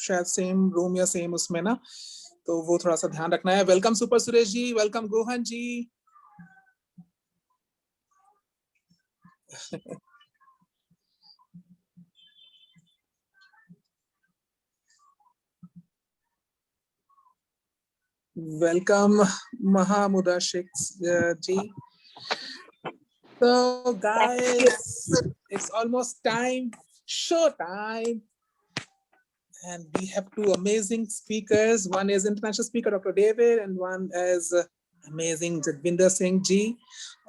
शायद same room या same उसमें ना, तो वो थोड़ा सा ध्यान रखना है। Welcome super Suresh ji, welcome Gohan ji. Welcome महामुदाशिक ji. So guys, it's almost time, show time. And we have two amazing speakers. One is international speaker Dr. David and one is amazing Jagwinder Singh जी.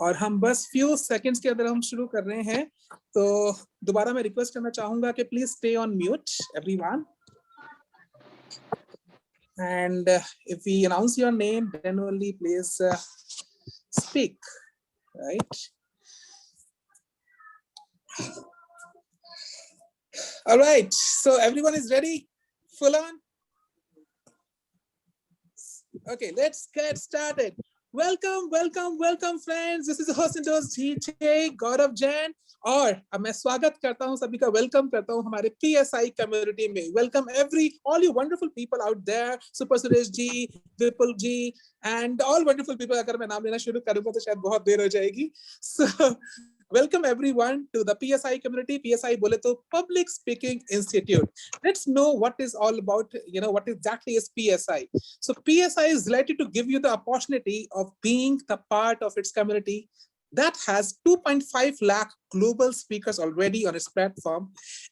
और हम बस few seconds के अंदर हम शुरू कर रहे हैं, तो दोबारा मैं रिक्वेस्ट करना चाहूंगा कि please stay on mute everyone. And if we announce your name, then only please speak, right? All right, so everyone is ready? Full on? Okay, let's get started. Welcome, welcome, welcome friends. This is the host and host DJ Gaurav Jain. और अब मैं स्वागत करता हूं सभी का, welcome करता हूं हमारे PSI कम्युनिटी में. Welcome all you wonderful people out there, super Suresh ji, Vipul ji, and all wonderful people. अगर मैं नाम लेना शुरू करूंगा तो शायद बहुत देर हो जाएगी. So welcome everyone to the PSI community. PSI बोले तो Public Speaking Institute. Let's know what is all about, what exactly is PSI. So PSI is delighted to give you the opportunity of being the part of its community that has 2.5 lakh global speakers already on its platform.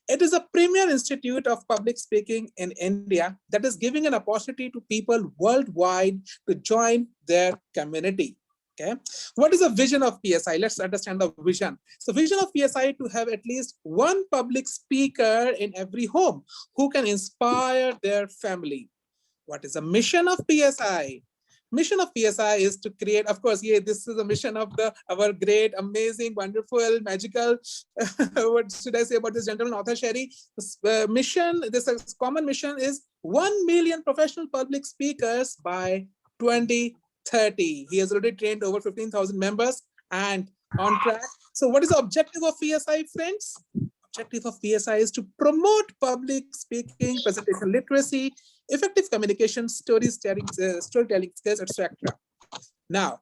It is a premier institute of public speaking in India that is giving an opportunity to people worldwide to join their community. Okay, what is the vision of PSI? Let's understand the vision. So vision of PSI to have at least one public speaker in every home who can inspire their family. What is the mission of PSI? Mission of PSI is to create, of course, this is the mission of our great, amazing, wonderful, magical, what should I say about this gentleman, author Sherry? This common mission is 1 million professional public speakers by 2030. He has already trained over 15,000 members and on track. So what is the objective of PSI, friends? Objective of PSI is to promote public speaking, presentation literacy, effective communication, storytelling skills, etc. Now,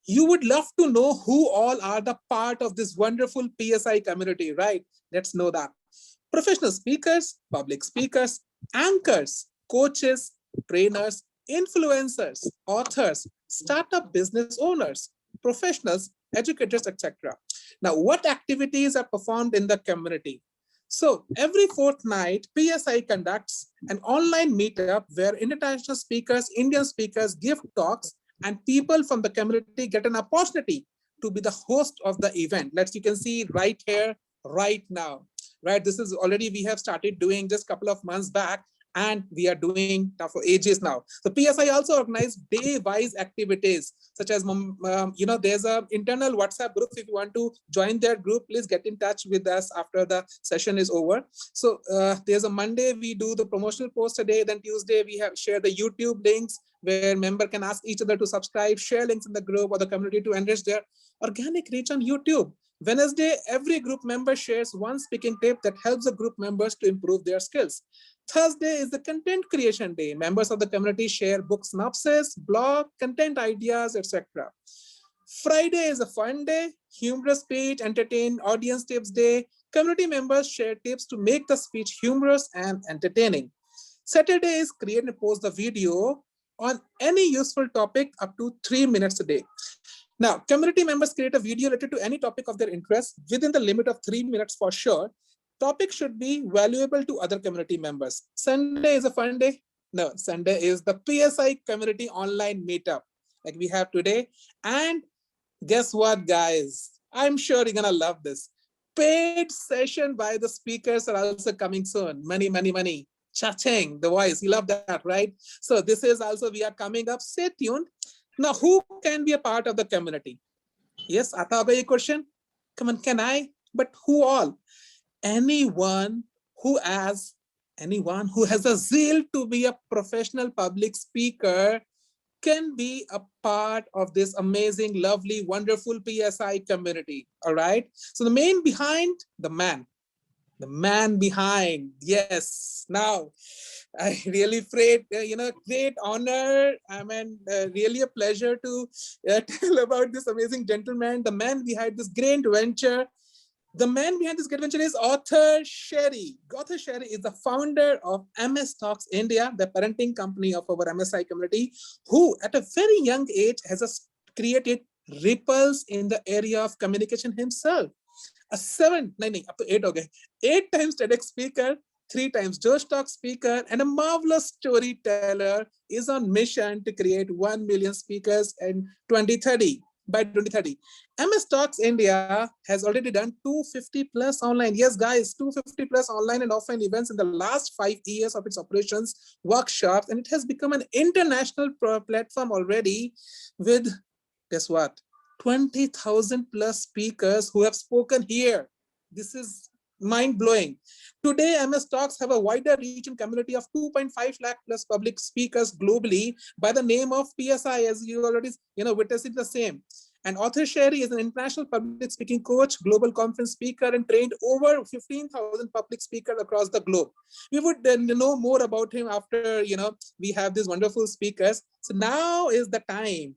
you would love to know who all are the part of this wonderful PSI community, right? Let's know that. Professional speakers, public speakers, anchors, coaches, trainers, influencers, authors, startup business owners, professionals, educators, etc. Now, what activities are performed in the community? So every fortnight, PSI conducts an online meetup where international speakers, Indian speakers give talks, and people from the community get an opportunity to be the host of the event. You can see right here, right now, right? This is already we have started doing just a couple of months back, and we are doing now for ages now. So PSI also organized day-wise activities, such as, there's an internal WhatsApp group. If you want to join their group, please get in touch with us after the session is over. So there's a Monday, we do the promotional post a day. Then Tuesday, we have share the YouTube links where member can ask each other to subscribe, share links in the group or the community to enrich their organic reach on YouTube. Wednesday, every group member shares one speaking tip that helps the group members to improve their skills. Thursday is the content creation day. Members of the community share book synopsis, blog, content ideas, etc. Friday is a fun day, humorous speech, entertain, audience tips day. Community members share tips to make the speech humorous and entertaining. Saturday is create and post the video on any useful topic up to 3 minutes a day. Now, community members create a video related to any topic of their interest within the limit of 3 minutes for sure. Topic should be valuable to other community members. Sunday is a fun day. No, Sunday is the PSI community online meetup like we have today. And guess what, guys? I'm sure you're gonna love this. Paid session by the speakers are also coming soon. Money, money, money. Cha-ching, the voice. You love that, right? So this is also, we are coming up. Stay tuned. Now, who can be a part of the community? Yes, aata hoga ye question. Come on, can I? But who all? Anyone who has a zeal to be a professional public speaker can be a part of this amazing, lovely, wonderful PSI community. All right. So the man behind the man. the man behind. Yes. Now, I really great honor. I mean, really a pleasure to tell about this amazing gentleman, the man behind this great venture. The man behind this great venture is Author Sherry. Author Sherry is the founder of MS Talks India, the parenting company of our MSI community, who at a very young age has created ripples in the area of communication himself. A up to 8 okay. 8 times TEDx speaker, 3 times Josh Talk speaker, and a marvelous storyteller is on mission to create 1 million speakers in 2030. By 2030, MS Talks India has already done 250 plus online. Yes, guys, 250 plus online and offline events in the last 5 years of its operations, workshops, and it has become an international platform already with, guess what? 20,000 plus speakers who have spoken here. This is mind-blowing. Today, MS Talks have a wider reach and community of 2.5 lakh plus public speakers globally by the name of PSI, as you already witnessed the same. And Author Sherry is an international public speaking coach, global conference speaker, and trained over 15,000 public speakers across the globe. We would know more about him after we have these wonderful speakers. So now is the time.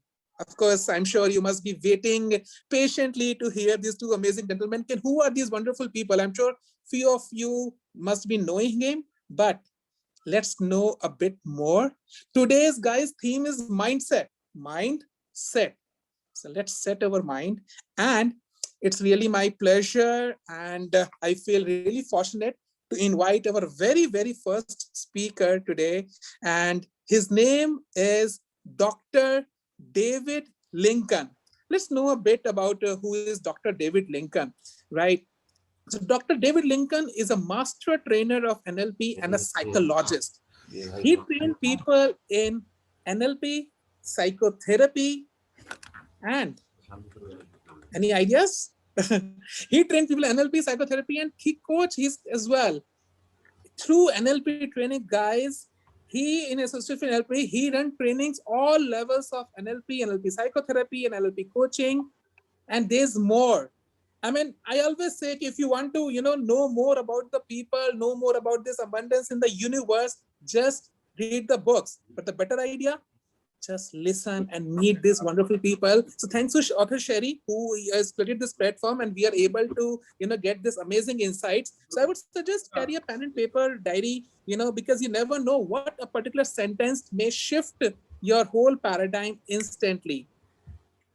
Of course, I'm sure you must be waiting patiently to hear these two amazing gentlemen. Who are these wonderful people? I'm sure few of you must be knowing him, but let's know a bit more. Today's guys' theme is mindset. Mindset. So let's set our mind. And it's really my pleasure, and I feel really fortunate to invite our very, very first speaker today. And his name is Dr. David Lincoln. Let's know a bit about who is Dr. David Lincoln, right? So Dr. David Lincoln is a master trainer of NLP and a psychologist. He trained people in NLP, psychotherapy, and any ideas? He trained people in NLP, psychotherapy, and he coaches as well. Through NLP training, guys, he, in association with NLP, he run trainings all levels of NLP, NLP psychotherapy, and NLP coaching, and there's more. I mean, I always say if you want to, know more about the people, know more about this abundance in the universe, just read the books. But the better idea, just listen and meet these wonderful people. So thanks to Author Sherry, who has created this platform, and we are able to, get this amazing insights. So I would suggest carry a pen and paper diary, because you never know what a particular sentence may shift your whole paradigm instantly,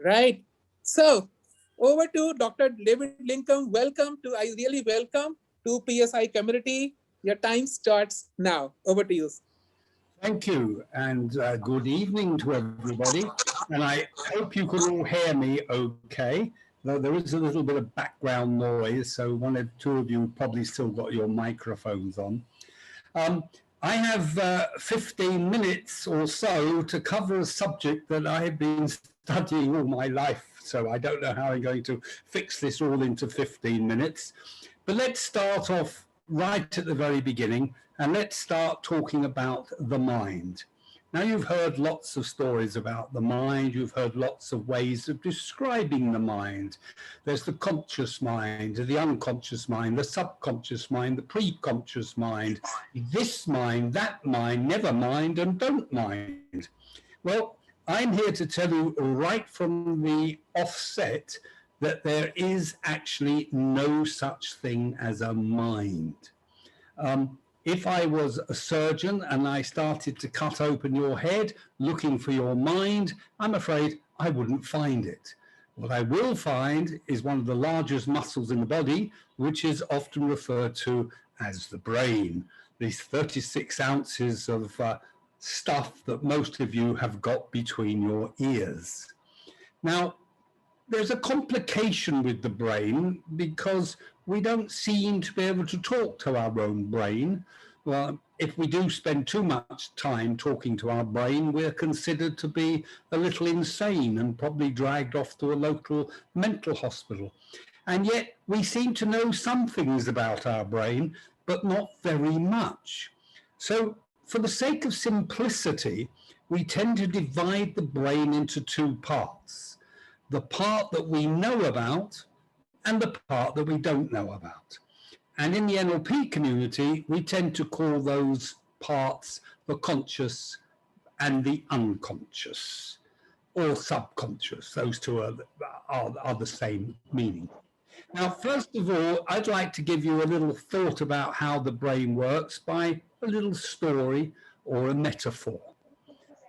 right? So over to Dr. David Lincoln. Welcome to, I really welcome to PSI community. Your time starts now. Over to you. Thank you, and good evening to everybody. And I hope you can all hear me okay, though there is a little bit of background noise, so one or two of you probably still got your microphones on. I have 15 minutes or so to cover a subject that I have been studying all my life, so I don't know how I'm going to fix this all into 15 minutes. But let's start off right at the very beginning, and let's start talking about the mind. Now, you've heard lots of stories about the mind. You've heard lots of ways of describing the mind. There's the conscious mind, the unconscious mind, the subconscious mind, the pre-conscious mind, this mind, that mind, never mind, and don't mind. Well, I'm here to tell you right from the offset that there is actually no such thing as a mind. If I was a surgeon and I started to cut open your head looking for your mind, I'm afraid I wouldn't find it. What I will find is one of the largest muscles in the body, which is often referred to as the brain. These 36 ounces of stuff that most of you have got between your ears. Now, there's a complication with the brain because we don't seem to be able to talk to our own brain. Well, if we do spend too much time talking to our brain, we're considered to be a little insane and probably dragged off to a local mental hospital. And yet we seem to know some things about our brain, but not very much. So for the sake of simplicity, we tend to divide the brain into two parts. The part that we know about and the part that we don't know about. And in the NLP community, we tend to call those parts the conscious and the unconscious, or subconscious. Those two are the same meaning. Now, first of all, I'd like to give you a little thought about how the brain works by a little story or a metaphor.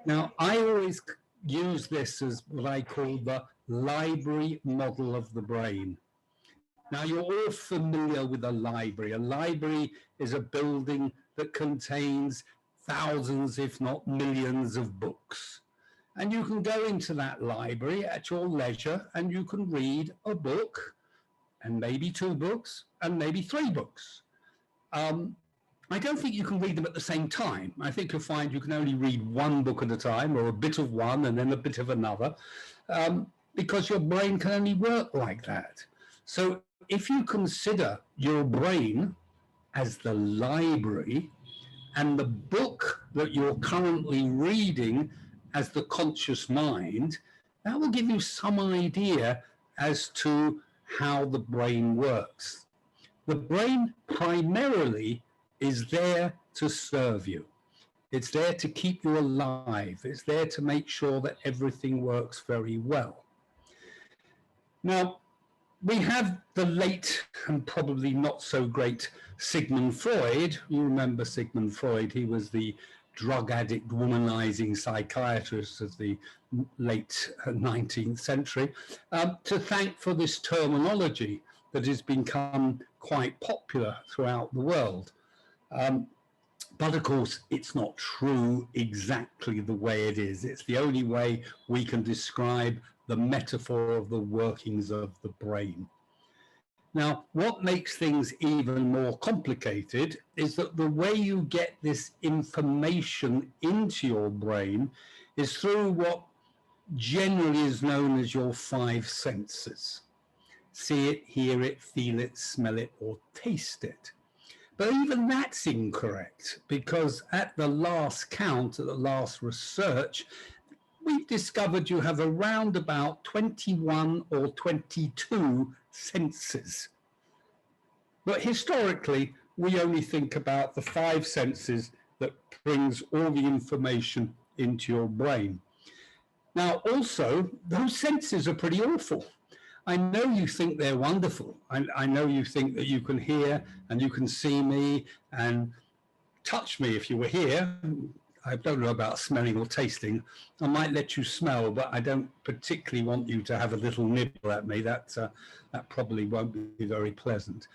Now, I always use this as what I call the library model of the brain. Now, you're all familiar with a library. A library is a building that contains thousands, if not millions, of books. And you can go into that library at your leisure and you can read a book, and maybe 2 books, and maybe 3 books. I don't think you can read them at the same time. I think you'll find you can only read 1 book at a time, or a bit of one and then a bit of another, because your brain can only work like that. So if you consider your brain as the library and the book that you're currently reading as the conscious mind, that will give you some idea as to how the brain works. The brain primarily is there to serve you. It's there to keep you alive. It's there to make sure that everything works very well. Now, we have the late and probably not so great Sigmund Freud. You remember Sigmund Freud. He was the drug addict, womanizing psychiatrist of the late 19th century, to thank for this terminology that has become quite popular throughout the world. But of course, it's not true exactly the way it is. It's the only way we can describe the metaphor of the workings of the brain. Now, what makes things even more complicated is that the way you get this information into your brain is through what generally is known as your 5 senses. See it, hear it, feel it, smell it, or taste it. But even that's incorrect, because at the last count, at the last research, we've discovered you have around about 21 or 22 senses. But historically, we only think about the 5 senses that brings all the information into your brain. Now, also, those senses are pretty awful. I know you think they're wonderful. I know you think that you can hear and you can see me and touch me if you were here. I don't know about smelling or tasting. I might let you smell, but I don't particularly want you to have a little nibble at me. That probably won't be very pleasant.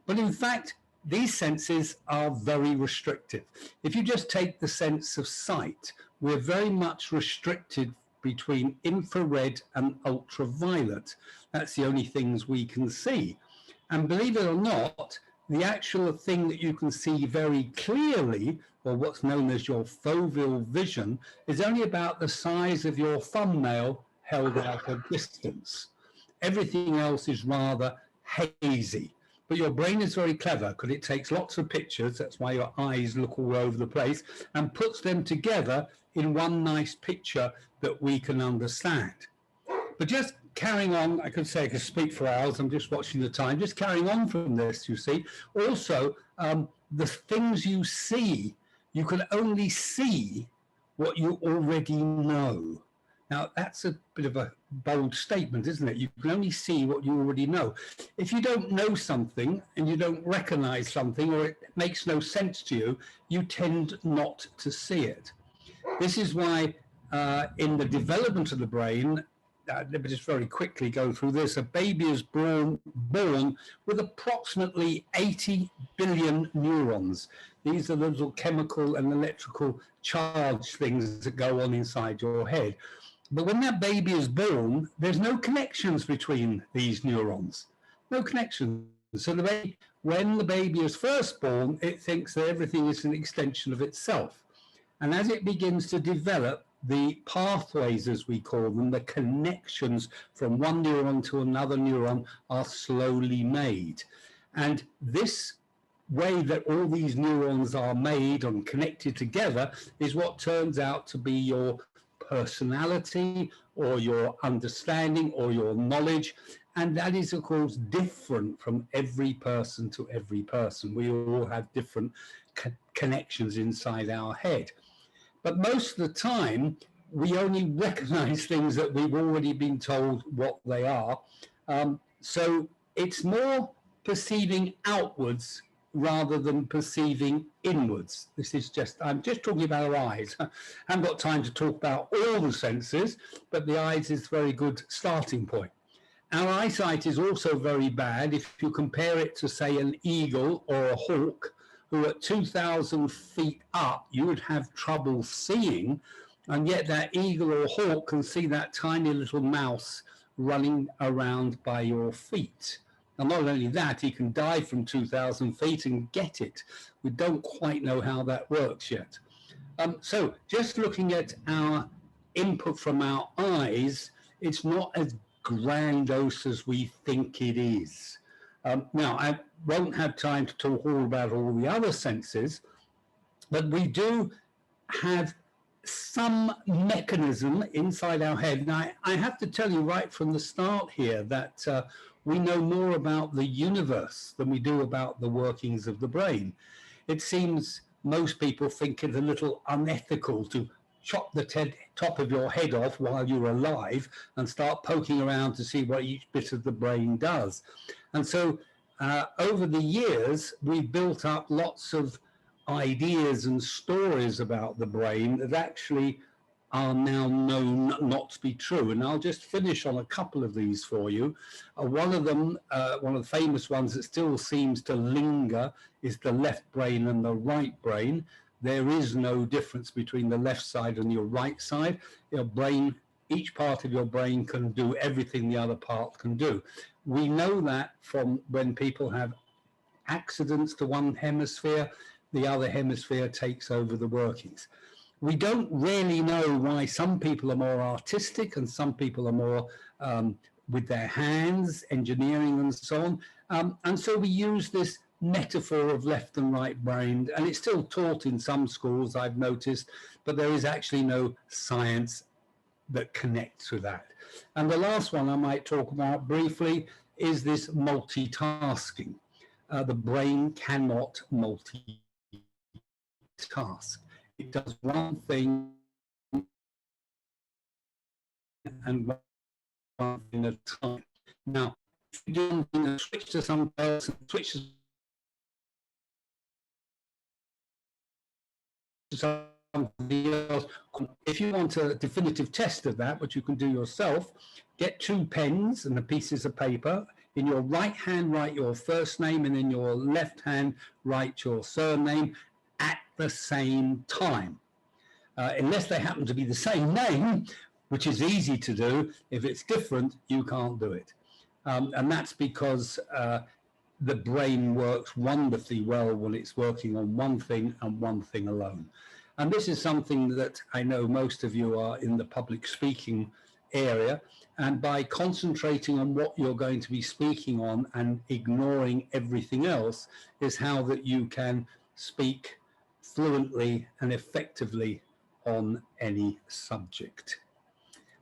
But in fact, these senses are very restrictive. If you just take the sense of sight, we're very much restricted between infrared and ultraviolet. That's the only things we can see. And believe it or not, the actual thing that you can see very clearly, or what's known as your foveal vision, is only about the size of your thumbnail held out a distance. Everything else is rather hazy. But your brain is very clever because it takes lots of pictures, that's why your eyes look all over the place, and puts them together in one nice picture that we can understand. But just carrying on, I could speak for hours, I'm just watching the time, just carrying on from this, you see. Also, the things you see, you can only see what you already know. Now, that's a bit of a bold statement, isn't it? You can only see what you already know. If you don't know something and you don't recognize something, or it makes no sense to you, you tend not to see it. This is why in the development of the brain, let me just very quickly go through this. A baby is born with approximately 80 billion neurons. These are the little chemical and electrical charge things that go on inside your head. But when that baby is born, there's no connections between these neurons. No connections. So when the baby is first born, it thinks that everything is an extension of itself. And as it begins to develop, the pathways, as we call them, the connections from one neuron to another neuron are slowly made. And this way that all these neurons are made and connected together is what turns out to be your personality or your understanding or your knowledge. And that is, of course, different from every person to every person. We all have different connections inside our head. But most of the time, we only recognize things that we've already been told what they are. So it's more perceiving outwards rather than perceiving inwards. I'm just talking about our eyes. I haven't got time to talk about all the senses, but the eyes is a very good starting point. Our eyesight is also very bad if you compare it to, say, an eagle or a hawk, who at 2,000 feet up, you would have trouble seeing, and yet that eagle or hawk can see that tiny little mouse running around by your feet. And not only that, he can dive from 2,000 feet and get it. We don't quite know how that works yet. So just looking at our input from our eyes, it's not as grandiose as we think it is. Now, I won't have time to talk all about all the other senses, but we do have some mechanism inside our head. And I have to tell you right from the start here that we know more about the universe than we do about the workings of the brain. It seems most people think it a little unethical to chop the top of your head off while you're alive and start poking around to see what each bit of the brain does. And so over the years, we've built up lots of ideas and stories about the brain that actually are now known not to be true. And I'll just finish on a couple of these for you. One of them, one of the famous ones that still seems to linger, is the left brain and the right brain. There is no difference between the left side and your right side. Your brain, each part of your brain can do everything the other part can do. We know that from when people have accidents to one hemisphere, the other hemisphere takes over the workings. We don't really know why some people are more artistic and some people are more with their hands, engineering and so on. And so we use this metaphor of left and right brain, and it's still taught in some schools, I've noticed, but there is actually no science that connects with that. And the last one I might talk about briefly is this multitasking. The brain cannot multitask. It does one thing and one thing at a time. Now, if you do one thing and switch to something else and switch to something else, if you want a definitive test of that, which you can do yourself, get 2 pens and the pieces of paper. In your right hand, write your first name, and in your left hand, write your surname at the same time. Unless they happen to be the same name, which is easy to do. If it's different, you can't do it. And that's because the brain works wonderfully well when it's working on one thing and one thing alone. And this is something that I know most of you are in the public speaking area. And by concentrating on what you're going to be speaking on and ignoring everything else is how that you can speak fluently and effectively on any subject.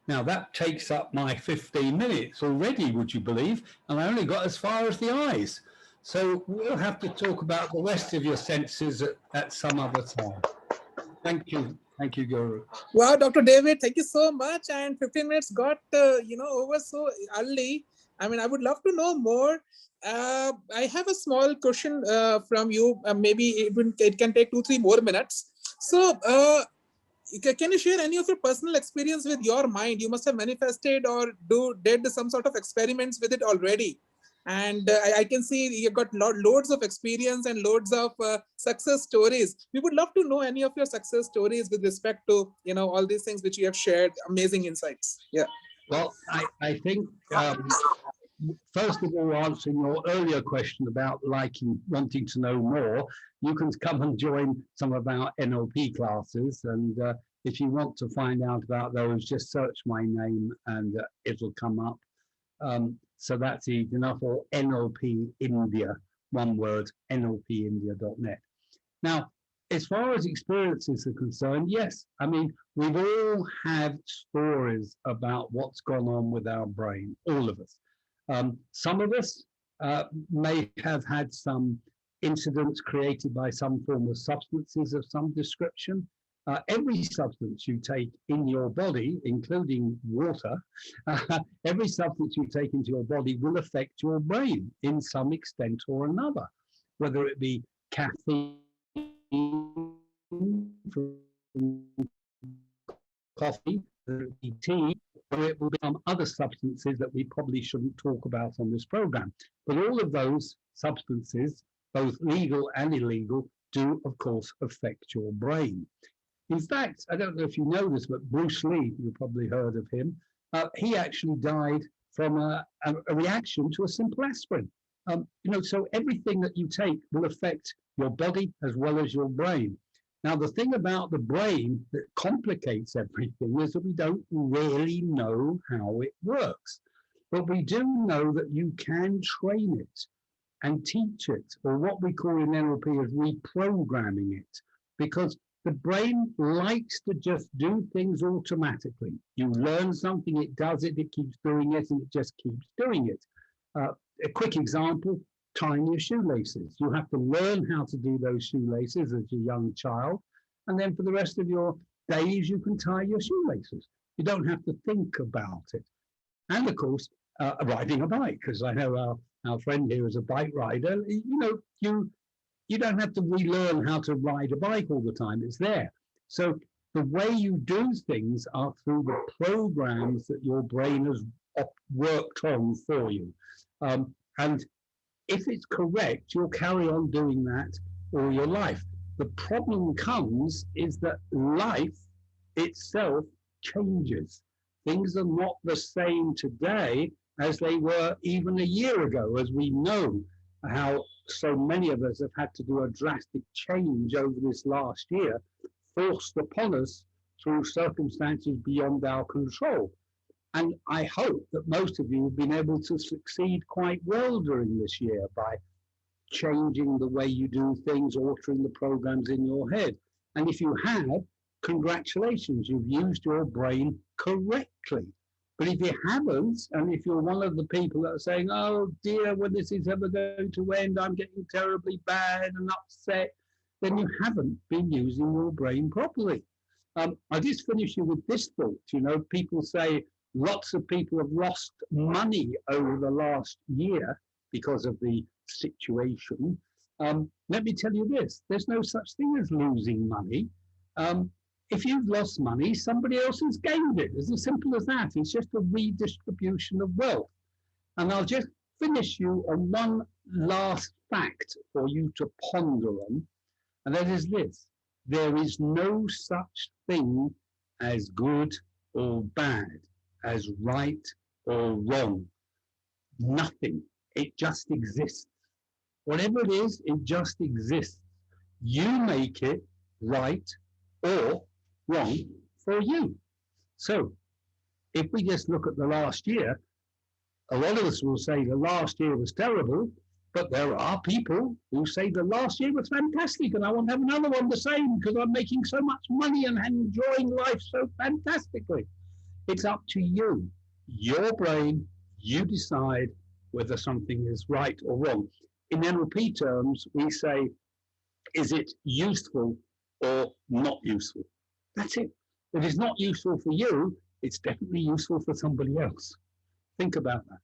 Now that takes up my 15 minutes already, would you believe? And I only got as far as the eyes. So we'll have to talk about the rest of your senses at some other time. Thank you. Thank you, Guru. Wow, Dr. David, thank you so much. And 15 minutes got, over so early. I mean, I would love to know more. I have a small question from you. Maybe it can take 2-3 more minutes. So can you share any of your personal experience with your mind? You must have manifested or did some sort of experiments with it already. And I can see you've got loads of experience and loads of success stories. We would love to know any of your success stories with respect to, all these things which you have shared, amazing insights. Yeah. Well, I think, first of all, answering your earlier question about wanting to know more, you can come and join some of our NLP classes. And if you want to find out about those, just search my name and it'll come up. So that's easy enough, or NLP India, one word, nlpindia.net. Now, as far as experiences are concerned, yes, I mean, we've all had stories about what's gone on with our brain, all of us. Some of us may have had some incidents created by some form of substances of some description. Every substance you take in your body, including water, every substance you take into your body will affect your brain in some extent or another, whether it be caffeine from coffee, whether it be tea, or it will be some other substances that we probably shouldn't talk about on this program. But all of those substances, both legal and illegal, do, of course, affect your brain. In fact, I don't know if you know this, but Bruce Lee, you've probably heard of him, he actually died from a reaction to a simple aspirin. So everything that you take will affect your body as well as your brain. Now, the thing about the brain that complicates everything is that we don't really know how it works. But we do know that you can train it and teach it, or what we call in NLP as reprogramming it, because the brain likes to just do things automatically. You learn something, it does it, it keeps doing it, and it just keeps doing it. A quick example, tying your shoelaces. You have to learn how to do those shoelaces as a young child, and then for the rest of your days, you can tie your shoelaces. You don't have to think about it. And of course, riding a bike, because I know our friend here is a bike rider. You don't have to relearn how to ride a bike all the time. It's there. So the way you do things are through the programs that your brain has worked on for you. And if it's correct, you'll carry on doing that all your life. The problem comes is that life itself changes. Things are not the same today as they were even a year ago, as we know how so many of us have had to do a drastic change over this last year, forced upon us through circumstances beyond our control. And I hope that most of you have been able to succeed quite well during this year by changing the way you do things, altering the programs in your head. And if you have, congratulations, you've used your brain correctly. But if you haven't, and if you're one of the people that are saying, oh dear, when this is ever going to end, I'm getting terribly bad and upset, then you haven't been using your brain properly. I just finish you with this thought. People say lots of people have lost money over the last year because of the situation. Let me tell you this, there's no such thing as losing money. If you've lost money, somebody else has gained it. It's as simple as that. It's just a redistribution of wealth. And I'll just finish you on one last fact for you to ponder on, and that is this. There is no such thing as good or bad, as right or wrong. Nothing. It just exists. Whatever it is, it just exists. You make it right or wrong for you. So if we just look at the last year, a lot of us will say the last year was terrible, but there are people who say the last year was fantastic and I want to have another one the same because I'm making so much money and enjoying life so fantastically. It's up to you, your brain, you decide whether something is right or wrong. In NLP terms, we say, is it useful or not useful? That's it. If it's not useful for you, it's definitely useful for somebody else. Think about that.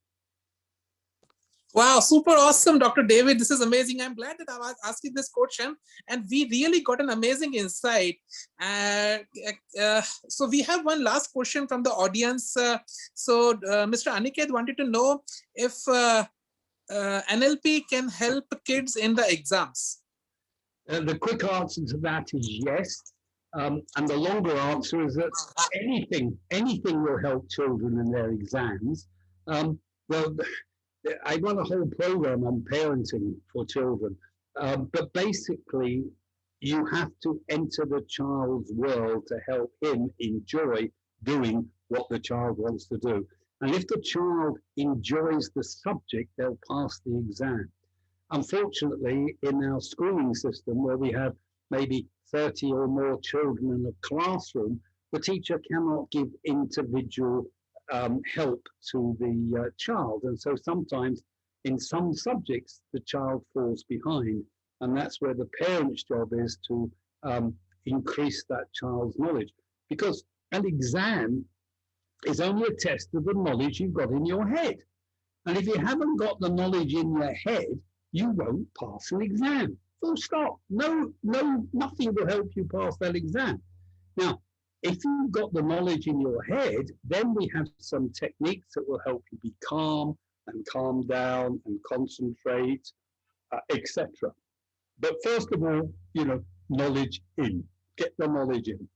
Wow, super awesome, Dr. David. This is amazing. I'm glad that I was asking this question and we really got an amazing insight. So we have one last question from the audience. Mr. Aniket wanted to know if NLP can help kids in the exams. The quick answer to that is yes. And the longer answer is that anything will help children in their exams. Well, I run a whole program on parenting for children, but basically you have to enter the child's world to help him enjoy doing what the child wants to do. And if the child enjoys the subject, they'll pass the exam. Unfortunately, in our schooling system, where we have maybe 30 or more children in a classroom, the teacher cannot give individual help to the child. And so sometimes in some subjects, the child falls behind. And that's where the parent's job is to increase that child's knowledge. Because an exam is only a test of the knowledge you've got in your head. And if you haven't got the knowledge in your head, you won't pass an exam. Full stop. Nothing will help you pass that exam. Now, if you've got the knowledge in your head, then we have some techniques that will help you be calm and calm down and concentrate, etc. But first of all, knowledge in. Get the knowledge in.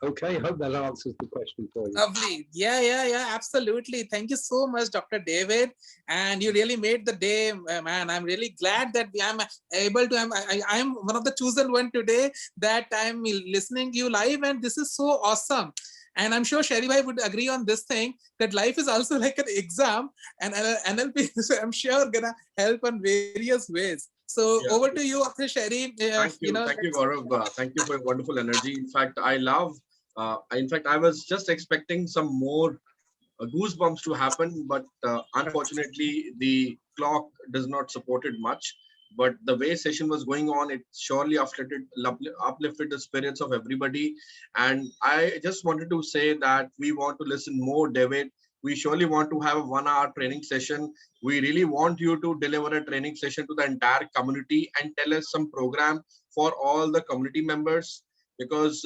Okay, hope that answers the question for you. Lovely. Yeah, absolutely. Thank you so much, Dr. David. And you really made the day, man. I'm really glad that I'm able to, I'm one of the chosen one today that I'm listening to you live, and this is so awesome. And I'm sure Sherry Bhai would agree on this thing, that life is also like an exam, and NLP is, I'm sure, gonna help on various ways. So over to you, after Sherry. Thank you, Gaurav. Thank you for your wonderful energy. In fact, I was just expecting some more goosebumps to happen, but unfortunately, the clock does not support it much. But the way session was going on, it surely uplifted the spirits of everybody. And I just wanted to say that we want to listen more, David. We surely want to have a 1 hour training session. We really want you to deliver a training session to the entire community and tell us some program for all the community members, because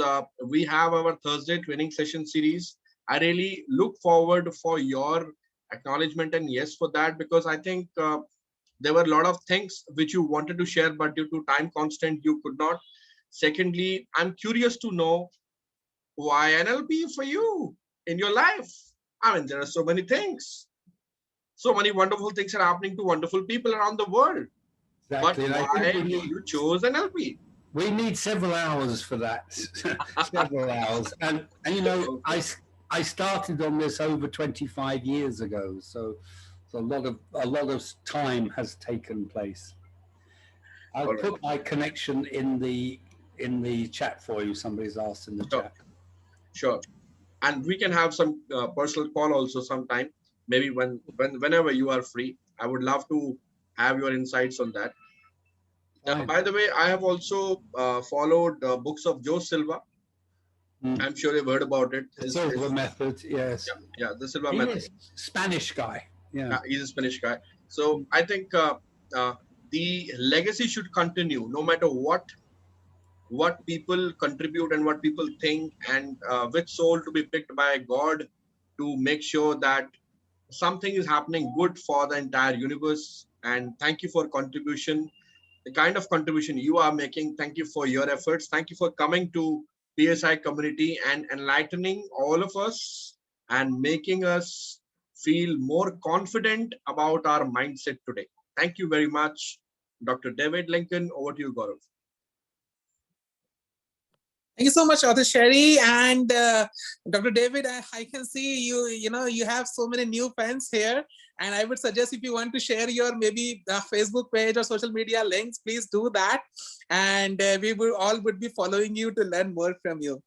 we have our Thursday training session series. I really look forward for your acknowledgement and yes for that, because I think there were a lot of things which you wanted to share, but due to time constraint, you could not. Secondly, I'm curious to know why NLP for you in your life. I mean, there are so many things. So many wonderful things are happening to wonderful people around the world. Exactly. But why you chose NLP? We need several hours for that. Several hours. And I started on this over 25 years ago. So a lot of time has taken place. I'll put my connection in the chat for you. Somebody's asked in the chat. Sure. And we can have some personal call also sometime, maybe whenever you are free. I would love to have your insights on that. By the way, I have also followed books of Joe Silva. I'm sure you've heard about it. Silva method, yes. Yeah, the Silva method. Spanish guy. Yeah, he's a Spanish guy. So I think the legacy should continue, no matter what people contribute and what people think, and which soul to be picked by God to make sure that something is happening good for the entire universe. And thank you for contribution, the kind of contribution you are making. Thank you for your efforts. Thank you for coming to PSI community and enlightening all of us and making us feel more confident about our mindset today. Thank you very much, Dr. David Lincoln. Over to you, Gaurav. Thank you so much, Author Sherry and Dr. David. I can see you have so many new fans here, and I would suggest if you want to share your maybe Facebook page or social media links, please do that, and we would be following you to learn more from you.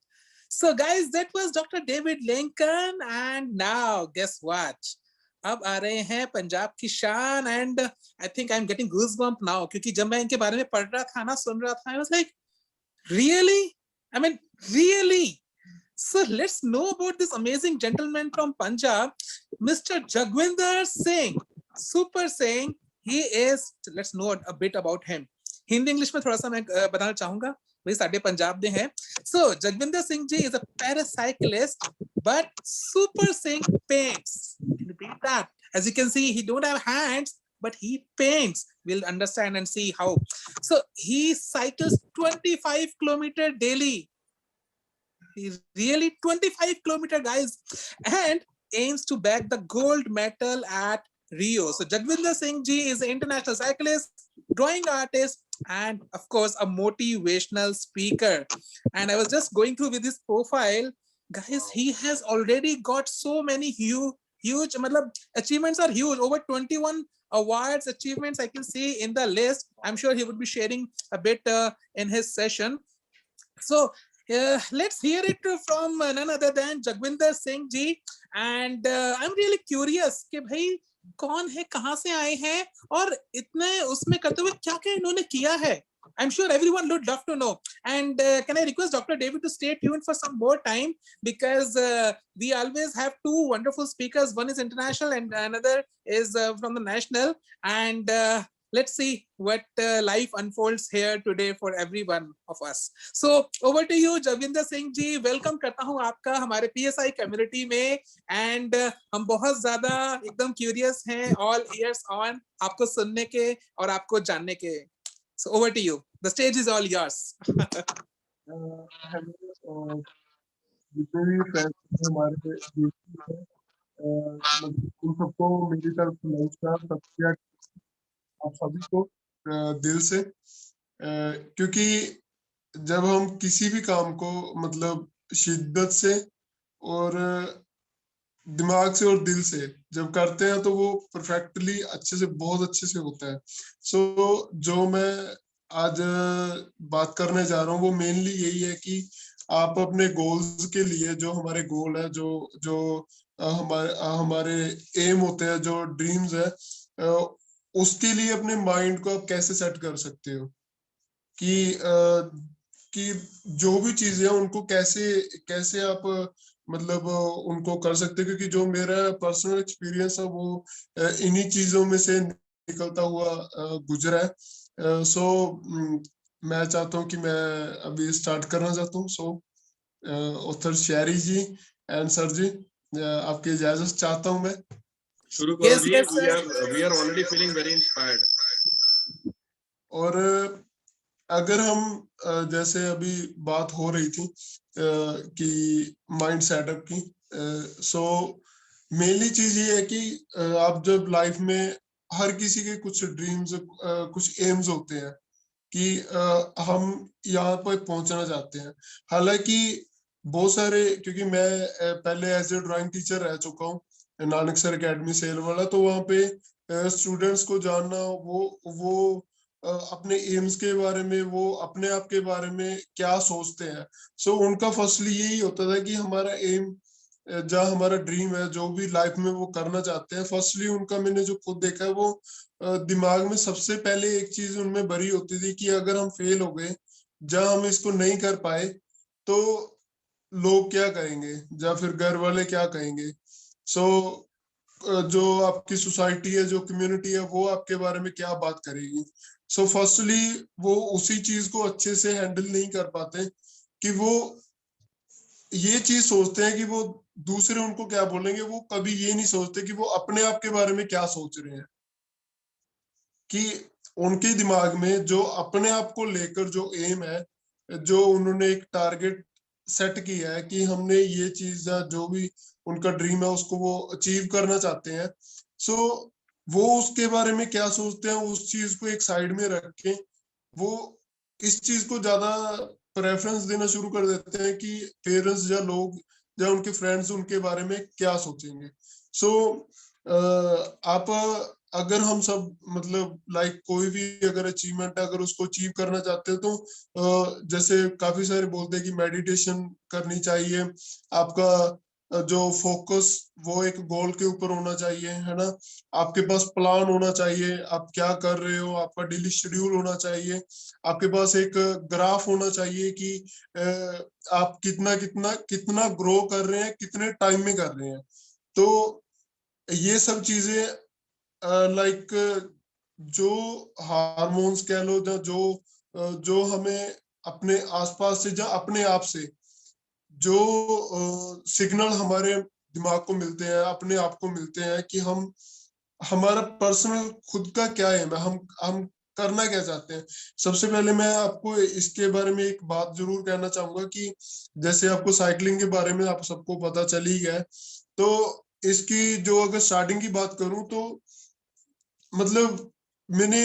So guys, that was Dr. David Lincoln, and now guess what? अब आ रहे हैं पंजाब की शान, and I think I'm getting goosebump now क्योंकि जब मैं इनके बारे में पढ़ रहा था ना, सुन रहा था, I was like, really? I mean, really? So let's know about this amazing gentleman from Punjab, Mr. Jagwinder Singh, Super Singh. He is, let's know a bit about him. Hindi English में थोड़ा सा मैं बताना चाहूँगा, वही साढ़े पंजाब में हैं. So Jagwinder Singh ji is a paracyclist, but Super Singh paints. Can you beat that? As you can see, he don't have hands, but he paints. We'll understand and see how. So he cycles 25 kilometers daily. He's really 25 kilometers, guys, and aims to bag the gold medal at Rio. So Jagwinder Singh ji is an international cyclist, drawing artist, and of course a motivational speaker. And I was just going through with his profile, guys. He has already got so many huge achievements are huge. Over 21 awards, achievements I can see in the list. I'm sure he would be sharing a bit in his session. So Let's hear it from none other than Jagwinder Singh ji. And I'm really curious कि भाई कौन है, कहाँ से आए हैं और इतने उसमें करते हुए क्या क्या इन्होंने किया है. I'm sure everyone would love to know. And can I request Dr. David to stay tuned for some more time, because we always have two wonderful speakers. One is international and another is from the national. And let's see what life unfolds here today for every one of us. So over to you, Jagwinder Singh ji. Welcome करता हूँ आपका हमारे PSI community में. And हम बहुत ज़्यादा एकदम curious हैं, all ears on आपको सुनने के और आपको जानने के. So over to you. The stage is all yours. Hello, जितने भी फैंस हैं हमारे देश में, उन सबको मेरी तरफ से नमस्कार, सत्या आप सभी को दिल से, क्योंकि जब हम किसी भी काम को मतलब शिद्दत से और दिमाग से और दिल से जब करते हैं तो वो परफेक्टली अच्छे से, बहुत अच्छे से होता है. सो जो मैं आज बात करने जा रहा हूँ वो मेनली यही है कि आप अपने गोल्स के लिए, जो हमारे गोल है, जो जो हमारे एम होते हैं, जो ड्रीम्स है, उसके लिए अपने माइंड को आप कैसे सेट कर सकते हो कि जो भी चीजें हैं उनको कैसे कैसे आप मतलब उनको कर सकते हो. क्योंकि जो मेरा पर्सनल एक्सपीरियंस है वो इन्हीं चीजों में से निकलता हुआ गुजरा है. सो मैं चाहता हूँ कि मैं अभी स्टार्ट करना चाहता हूँ. सो author Sheri ji and sir जी, आपकी इजाजत चाहता हूँ मैं. शुरू करो जी. We are already feeling very inspired. और अगर हम जैसे अभी बात हो रही थी कि माइंड सेटअप की, सो मेनली चीज ये है कि आप जब लाइफ में, हर किसी के कुछ ड्रीम्स, कुछ एम्स होते हैं कि हम यहाँ पर पहुंचना चाहते हैं. हालांकि बहुत सारे, क्योंकि मैं पहले एज ए ड्राइंग टीचर रह चुका हूँ नानक सर अकेडमी सेल वाला, तो वहाँ पे स्टूडेंट्स को जानना, वो अपने एम्स के बारे में, वो अपने आप के बारे में क्या सोचते हैं. सो उनका फर्स्टली यही होता था कि हमारा एम, जहाँ हमारा ड्रीम है, जो भी लाइफ में वो करना चाहते हैं, फर्स्टली उनका मैंने जो खुद देखा है, वो दिमाग में सबसे पहले एक चीज उनमें भरी होती थी कि अगर हम फेल हो गए, जहाँ हम इसको नहीं कर पाए, तो लोग क्या कहेंगे, या फिर घर वाले क्या कहेंगे. सो जो आपकी सोसाइटी है, जो कम्युनिटी है, वो आपके बारे में क्या बात करेगी. सो फर्स्टली वो उसी चीज को अच्छे से हैंडल नहीं कर पाते कि वो ये चीज सोचते हैं कि वो दूसरे उनको क्या बोलेंगे. वो कभी ये नहीं सोचते कि वो अपने आप के बारे में क्या सोच रहे हैं, कि उनके दिमाग में जो अपने आप को लेकर जो एम है, जो उन्होंने एक टारगेट सेट किया है कि हमने ये चीज, जो भी उनका ड्रीम है, उसको वो अचीव करना चाहते हैं. सो वो उसके बारे में क्या सोचते हैं, उस चीज को एक साइड में रख के वो इस चीज को ज्यादा प्रेफरेंस देना शुरू कर देते हैं कि पेरेंट्स या लोग या उनके फ्रेंड्स उनके बारे में क्या सोचेंगे. सो आप, अगर हम सब मतलब लाइक कोई भी अगर अचीवमेंट है, अगर उसको अचीव करना चाहते हैं, तो जैसे काफी सारे बोलते हैं कि मेडिटेशन करनी चाहिए, आपका जो फोकस वो एक गोल के ऊपर होना चाहिए, है ना, आपके पास प्लान होना चाहिए, आप क्या कर रहे हो, आपका डेली शेड्यूल होना चाहिए, आपके पास एक ग्राफ होना चाहिए कि आप कितना कितना कितना ग्रो कर रहे हैं, कितने टाइम में कर रहे हैं. तो ये सब चीजें लाइक जो हार्मोन्स कह लो, जो हमें अपने आसपास से, या अपने आप से जो सिग्नल हमारे दिमाग को मिलते हैं, अपने आप को मिलते हैं कि हम, हमारा पर्सनल खुद का क्या है, हम करना क्या चाहते हैं. सबसे पहले मैं आपको इसके बारे में एक बात जरूर कहना चाहूंगा कि जैसे आपको साइकिलिंग के बारे में आप सबको पता चल ही गया है, तो इसकी जो अगर स्टार्टिंग की बात करूं, तो मतलब मैंने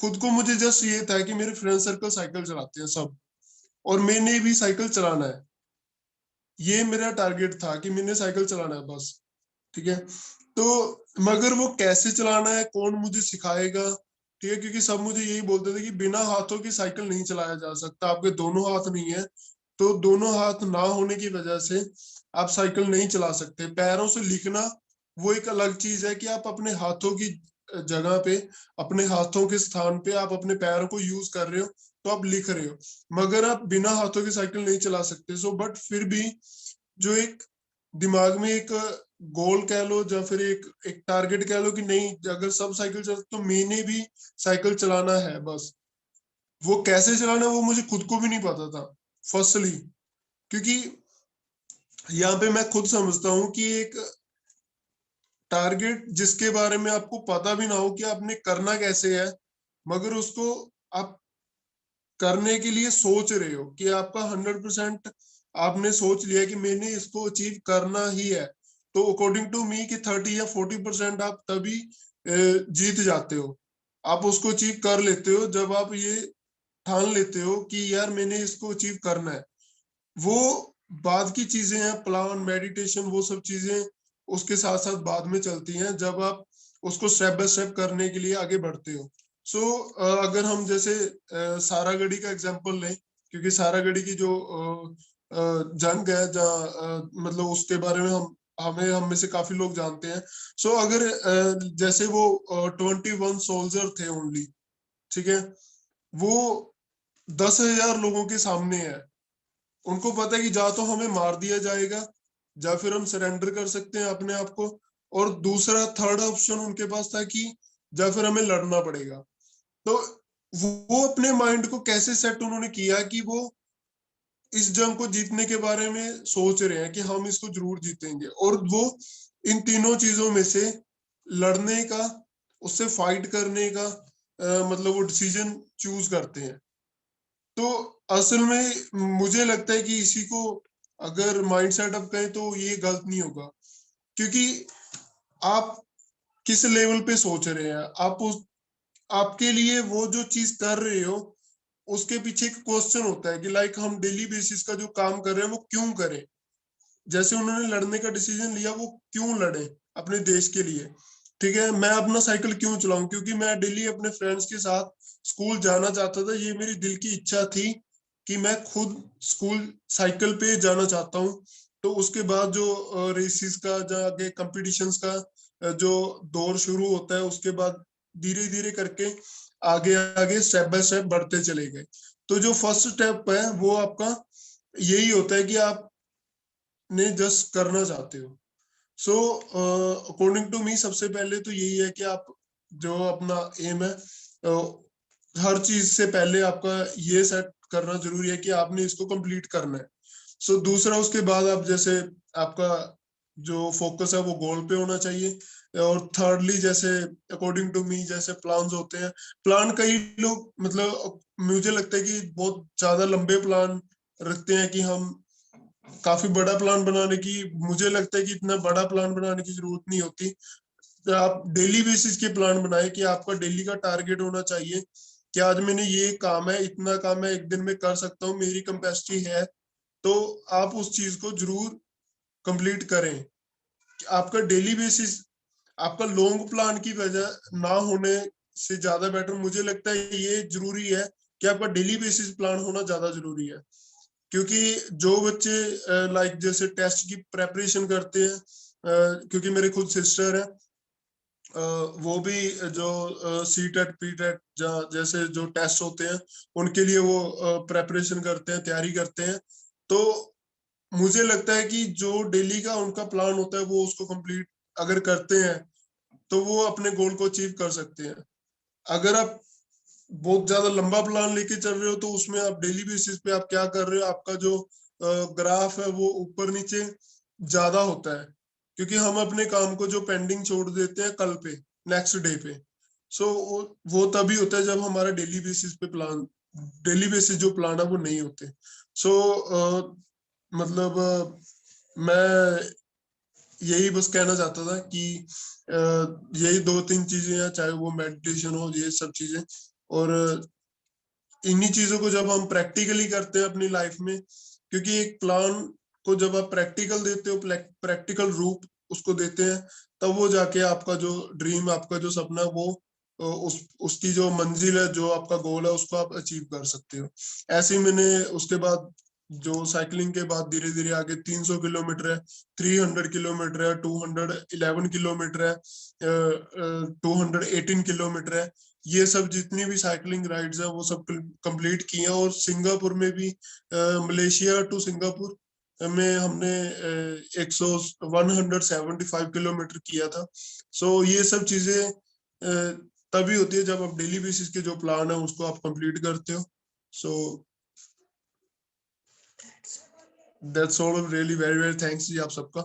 खुद को, मुझे जस्ट ये था कि मेरे फ्रेंड सर्कल साइकिल चलाते हैं सब, और मैंने भी साइकिल चलाना है. ये मेरा टारगेट था कि मैंने साइकिल चलाना है बस. ठीक है, तो मगर वो कैसे चलाना है, कौन मुझे सिखाएगा, ठीक है, क्योंकि सब मुझे यही बोलते थे कि बिना हाथों की साइकिल नहीं चलाया जा सकता, आपके दोनों हाथ नहीं है तो दोनों हाथ ना होने की वजह से आप साइकिल नहीं चला सकते। पैरों से लिखना वो एक अलग चीज है कि आप अपने हाथों की जगह पे, अपने हाथों के स्थान पे आप अपने पैरों को यूज कर रहे हो, तो आप लिख रहे हो, मगर आप बिना हाथों की साइकिल नहीं चला सकते। सो बट फिर भी जो एक दिमाग में एक गोल कह लो या फिर एक टारगेट कह लो कि नहीं, अगर सब साइकिल चल तो मैंने भी साइकिल चलाना है। बस वो कैसे चलाना वो मुझे खुद को भी नहीं पता था फर्स्टली, क्योंकि यहाँ पे मैं खुद समझता हूँ कि एक टारगेट जिसके बारे में आपको पता भी ना हो कि आपने करना कैसे है, मगर उसको आप करने के लिए सोच रहे हो कि आपका 100% आपने सोच लिया कि मैंने इसको अचीव करना ही है, तो अकॉर्डिंग टू मी कि 30 या 40% आप तभी जीत जाते हो। आप उसको अचीव कर लेते हो जब आप ये ठान लेते हो कि यार मैंने इसको अचीव करना है। वो बाद की चीजें हैं, प्लान, मेडिटेशन, वो सब चीजें उसके साथ साथ बाद में चलती हैं जब आप उसको स्टेप बाय स्टेप करने के लिए आगे बढ़ते हो। सो अगर हम जैसे सारागढ़ी का एग्जांपल लें, क्योंकि सारागढ़ी की जो जंग है जहाँ मतलब उसके बारे में हम में से काफी लोग जानते हैं। सो अगर जैसे वो 21 सोल्जर थे ओनली, ठीक है, वो 10,000 लोगों के सामने है। उनको पता है कि जा तो हमें मार दिया जाएगा या फिर हम सरेंडर कर सकते हैं अपने आप को, और दूसरा थर्ड ऑप्शन उनके पास था कि या फिर हमें लड़ना पड़ेगा। तो वो अपने माइंड को कैसे सेट उन्होंने किया कि वो इस जंग को जीतने के बारे में सोच रहे हैं कि हम इसको जरूर जीतेंगे, और वो इन तीनों चीजों में से लड़ने का, उससे फाइट करने का मतलब वो डिसीजन चूज करते हैं। तो असल में मुझे लगता है कि इसी को अगर माइंड सेटअप कहें तो ये गलत नहीं होगा, क्योंकि आप किस लेवल पे सोच रहे हैं, आप उस आपके लिए वो जो चीज कर रहे हो उसके पीछे एक क्वेश्चन होता है कि लाइक हम डेली बेसिस का जो काम कर रहे हैं वो क्यों करें। जैसे उन्होंने लड़ने का डिसीजन लिया, वो क्यों लड़े अपने देश के लिए, ठीक है। मैं अपना साइकिल क्यों चलाऊं, क्योंकि मैं डेली अपने फ्रेंड्स के साथ स्कूल जाना चाहता था। ये मेरी दिल की इच्छा थी कि मैं खुद स्कूल साइकिल पे जाना चाहता हूँ। तो उसके बाद जो रेसिस का जाके कंपटीशंस का जो दौर शुरू होता है, उसके बाद धीरे धीरे करके आगे आगे स्टेप बाय स्टेप बढ़ते चले गए। तो जो फर्स्ट स्टेप है वो आपका यही होता है कि आप ने जस्ट करना चाहते हो। सो अकॉर्डिंग टू मी सबसे पहले तो यही है कि आप जो अपना एम है, हर चीज से पहले आपका ये सेट करना जरूरी है कि आपने इसको कंप्लीट करना है। सो दूसरा, उसके बाद आप जैसे आपका जो फोकस है वो गोल पे होना चाहिए। और थर्डली, जैसे अकॉर्डिंग टू मी जैसे प्लान्स होते हैं, प्लान कई लोग मतलब मुझे लगता है कि बहुत ज्यादा लंबे प्लान रखते हैं कि हम काफी बड़ा प्लान बनाने की, मुझे लगता है कि इतना बड़ा प्लान बनाने की जरूरत नहीं होती। तो आप डेली बेसिस के प्लान बनाए कि आपका डेली का टारगेट होना चाहिए कि आज मैंने ये काम है, इतना काम है एक दिन में कर सकता हूँ, मेरी कैपेसिटी है, तो आप उस चीज को जरूर कंप्लीट करें। आपका डेली बेसिस, आपका लॉन्ग प्लान की वजह ना होने से ज्यादा बेटर मुझे लगता है ये जरूरी है कि आपका डेली बेसिस प्लान होना ज्यादा जरूरी है। क्योंकि जो बच्चे लाइक जैसे टेस्ट की प्रेपरेशन करते हैं, क्योंकि मेरे खुद सिस्टर है, वो भी जो सी टेट पी टेट जैसे जो टेस्ट होते हैं उनके लिए वो प्रेपरेशन करते हैं, तैयारी करते हैं। तो मुझे लगता है कि जो डेली का उनका प्लान होता है वो उसको कंप्लीट अगर करते हैं तो वो अपने गोल को अचीव कर सकते हैं। अगर आप बहुत ज्यादा लंबा प्लान लेके चल रहे हो तो उसमें आप डेली बेसिस पे आप क्या कर रहे हो, आपका जो ग्राफ है वो ऊपर नीचे ज्यादा होता है, क्योंकि हम अपने काम को जो पेंडिंग छोड़ देते हैं कल पे, नेक्स्ट डे पे। सो वो तभी होता है जब हमारा डेली बेसिस पे प्लान, डेली बेसिस जो प्लान है वो नहीं होते। सो मतलब मैं यही बस कहना चाहता था कि यही दो तीन चीजें हैं, चाहे वो मेडिटेशन हो, ये सब चीजें। और इन्हीं चीजों को जब हम प्रैक्टिकली करते हैं अपनी लाइफ में, क्योंकि एक प्लान को जब आप प्रैक्टिकल देते हो, प्रैक्टिकल रूप उसको देते हैं, तब वो जाके आपका जो ड्रीम, आपका जो सपना है वो उसकी जो मंजिल है, जो आपका गोल है, उसको आप अचीव कर सकते हो। ऐसे ही मैंने उसके बाद जो साइकिलिंग के बाद धीरे धीरे आगे 300 किलोमीटर है, 300 किलोमीटर है, 211 किलोमीटर है, 218 किलोमीटर है। ये सब जितनी भी साइकिलिंग राइड्स है वो सब कंप्लीट किए हैं। और सिंगापुर में भी मलेशिया टू सिंगापुर में हमने 175 किलोमीटर किया था। सो ये सब चीजें तभी होती है जब आप डेली बेसिस के जो प्लान है उसको आप कंप्लीट करते हो। So that's all. Really very very thanks ji आप सबका।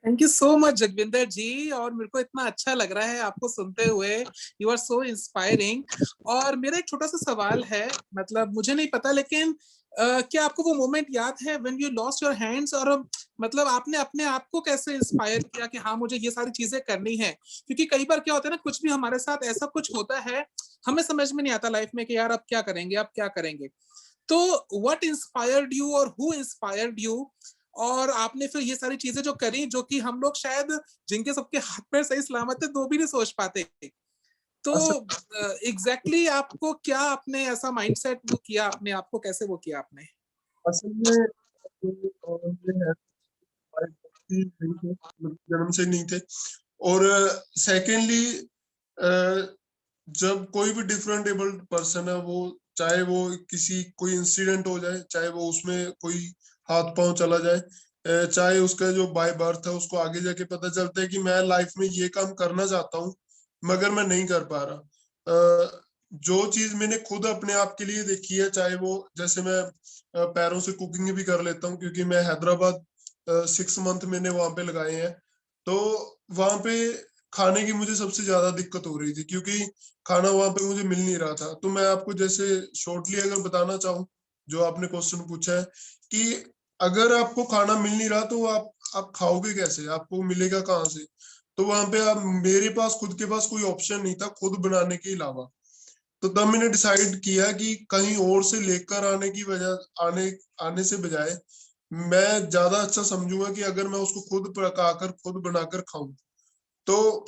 Thank you so much Jagwinder ji. और मेरे को इतना अच्छा लग रहा है आपको सुनते हुए, यू आर सो इंस्पायरिंग। और मेरा एक छोटा सा सवाल है, मतलब मुझे नहीं पता, लेकिन क्या आपको वो मोमेंट याद है when you lost your hands, और मतलब आपने अपने आप को कैसे इंस्पायर किया कि हाँ मुझे ये सारी चीजें करनी है? क्योंकि कई बार क्या होता है ना, कुछ भी हमारे साथ ऐसा कुछ होता है, हमें समझ में नहीं आता लाइफ में कि यार अब क्या करेंगे, अब क्या करेंगे। तो व्हाट इंस्पायर्ड यू और हु इंस्पायर्ड यू? और आपने फिर ये सारी चीजें जो करी, जो कि हम लोग शायद जिनके सबके हाथ पैर सही सलामत है तो भी नहीं सोच पाते। तो एग्जैक्टली आपको क्या, आपने ऐसा माइंडसेट वो किया, अपने आप को कैसे वो किया आपने? असल में जन्म से नहीं थे। और सेकेंडली जब कोई भी डिफरेंट एबल्ड पर्सन है, वो चाहे वो कोई इंसिडेंट हो जाए, चाहे वो उसमें कोई हाथ पांव चला जाए, चाहे उसका जो बाय बर्थ है उसको आगे जाके पता चलता है कि मैं लाइफ में ये काम करना चाहता हूँ मगर मैं नहीं कर पा रहा। जो चीज मैंने खुद अपने आप के लिए देखी है, चाहे वो जैसे मैं पैरों से कुकिंग भी कर लेता हूँ, क्योंकि मैं हैदराबाद 6 मंथ मैंने वहां पे लगाए हैं। तो वहां पे खाने की मुझे सबसे ज्यादा दिक्कत हो रही थी, क्योंकि खाना वहां पे मुझे मिल नहीं रहा था। तो मैं आपको जैसे शॉर्टली अगर बताना चाहूँ, जो आपने क्वेश्चन पूछा है कि अगर आपको खाना मिल नहीं रहा तो आप खाओगे कैसे, आपको मिलेगा कहाँ से? तो वहां पे मेरे पास खुद के पास कोई ऑप्शन नहीं था खुद बनाने के अलावा। तो तब मैंने डिसाइड किया कि कहीं और से लेकर आने की वजह आने से बजाय मैं ज्यादा अच्छा समझूंगा कि अगर मैं उसको खुद पकाकर खुद बनाकर खाऊं। तो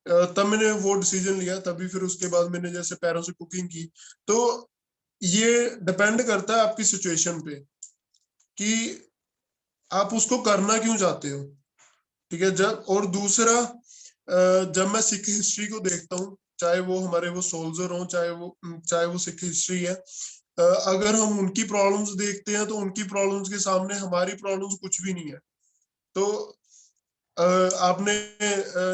तब मैंने वो डिसीजन लिया। तभी फिर उसके बाद मैंने जैसे पैरों से कुकिंग की। तो ये डिपेंड करता है आपकी सिचुएशन पे कि आप उसको करना क्यों चाहते हो। ठीक है। और दूसरा, जब मैं सिख हिस्ट्री को देखता हूँ, चाहे वो हमारे वो सोल्जर हो, चाहे वो सिख हिस्ट्री है, अगर हम उनकी प्रॉब्लम्स देखते हैं तो उनकी प्रॉब्लम्स के सामने हमारी प्रॉब्लम्स कुछ भी नहीं है। तो आपने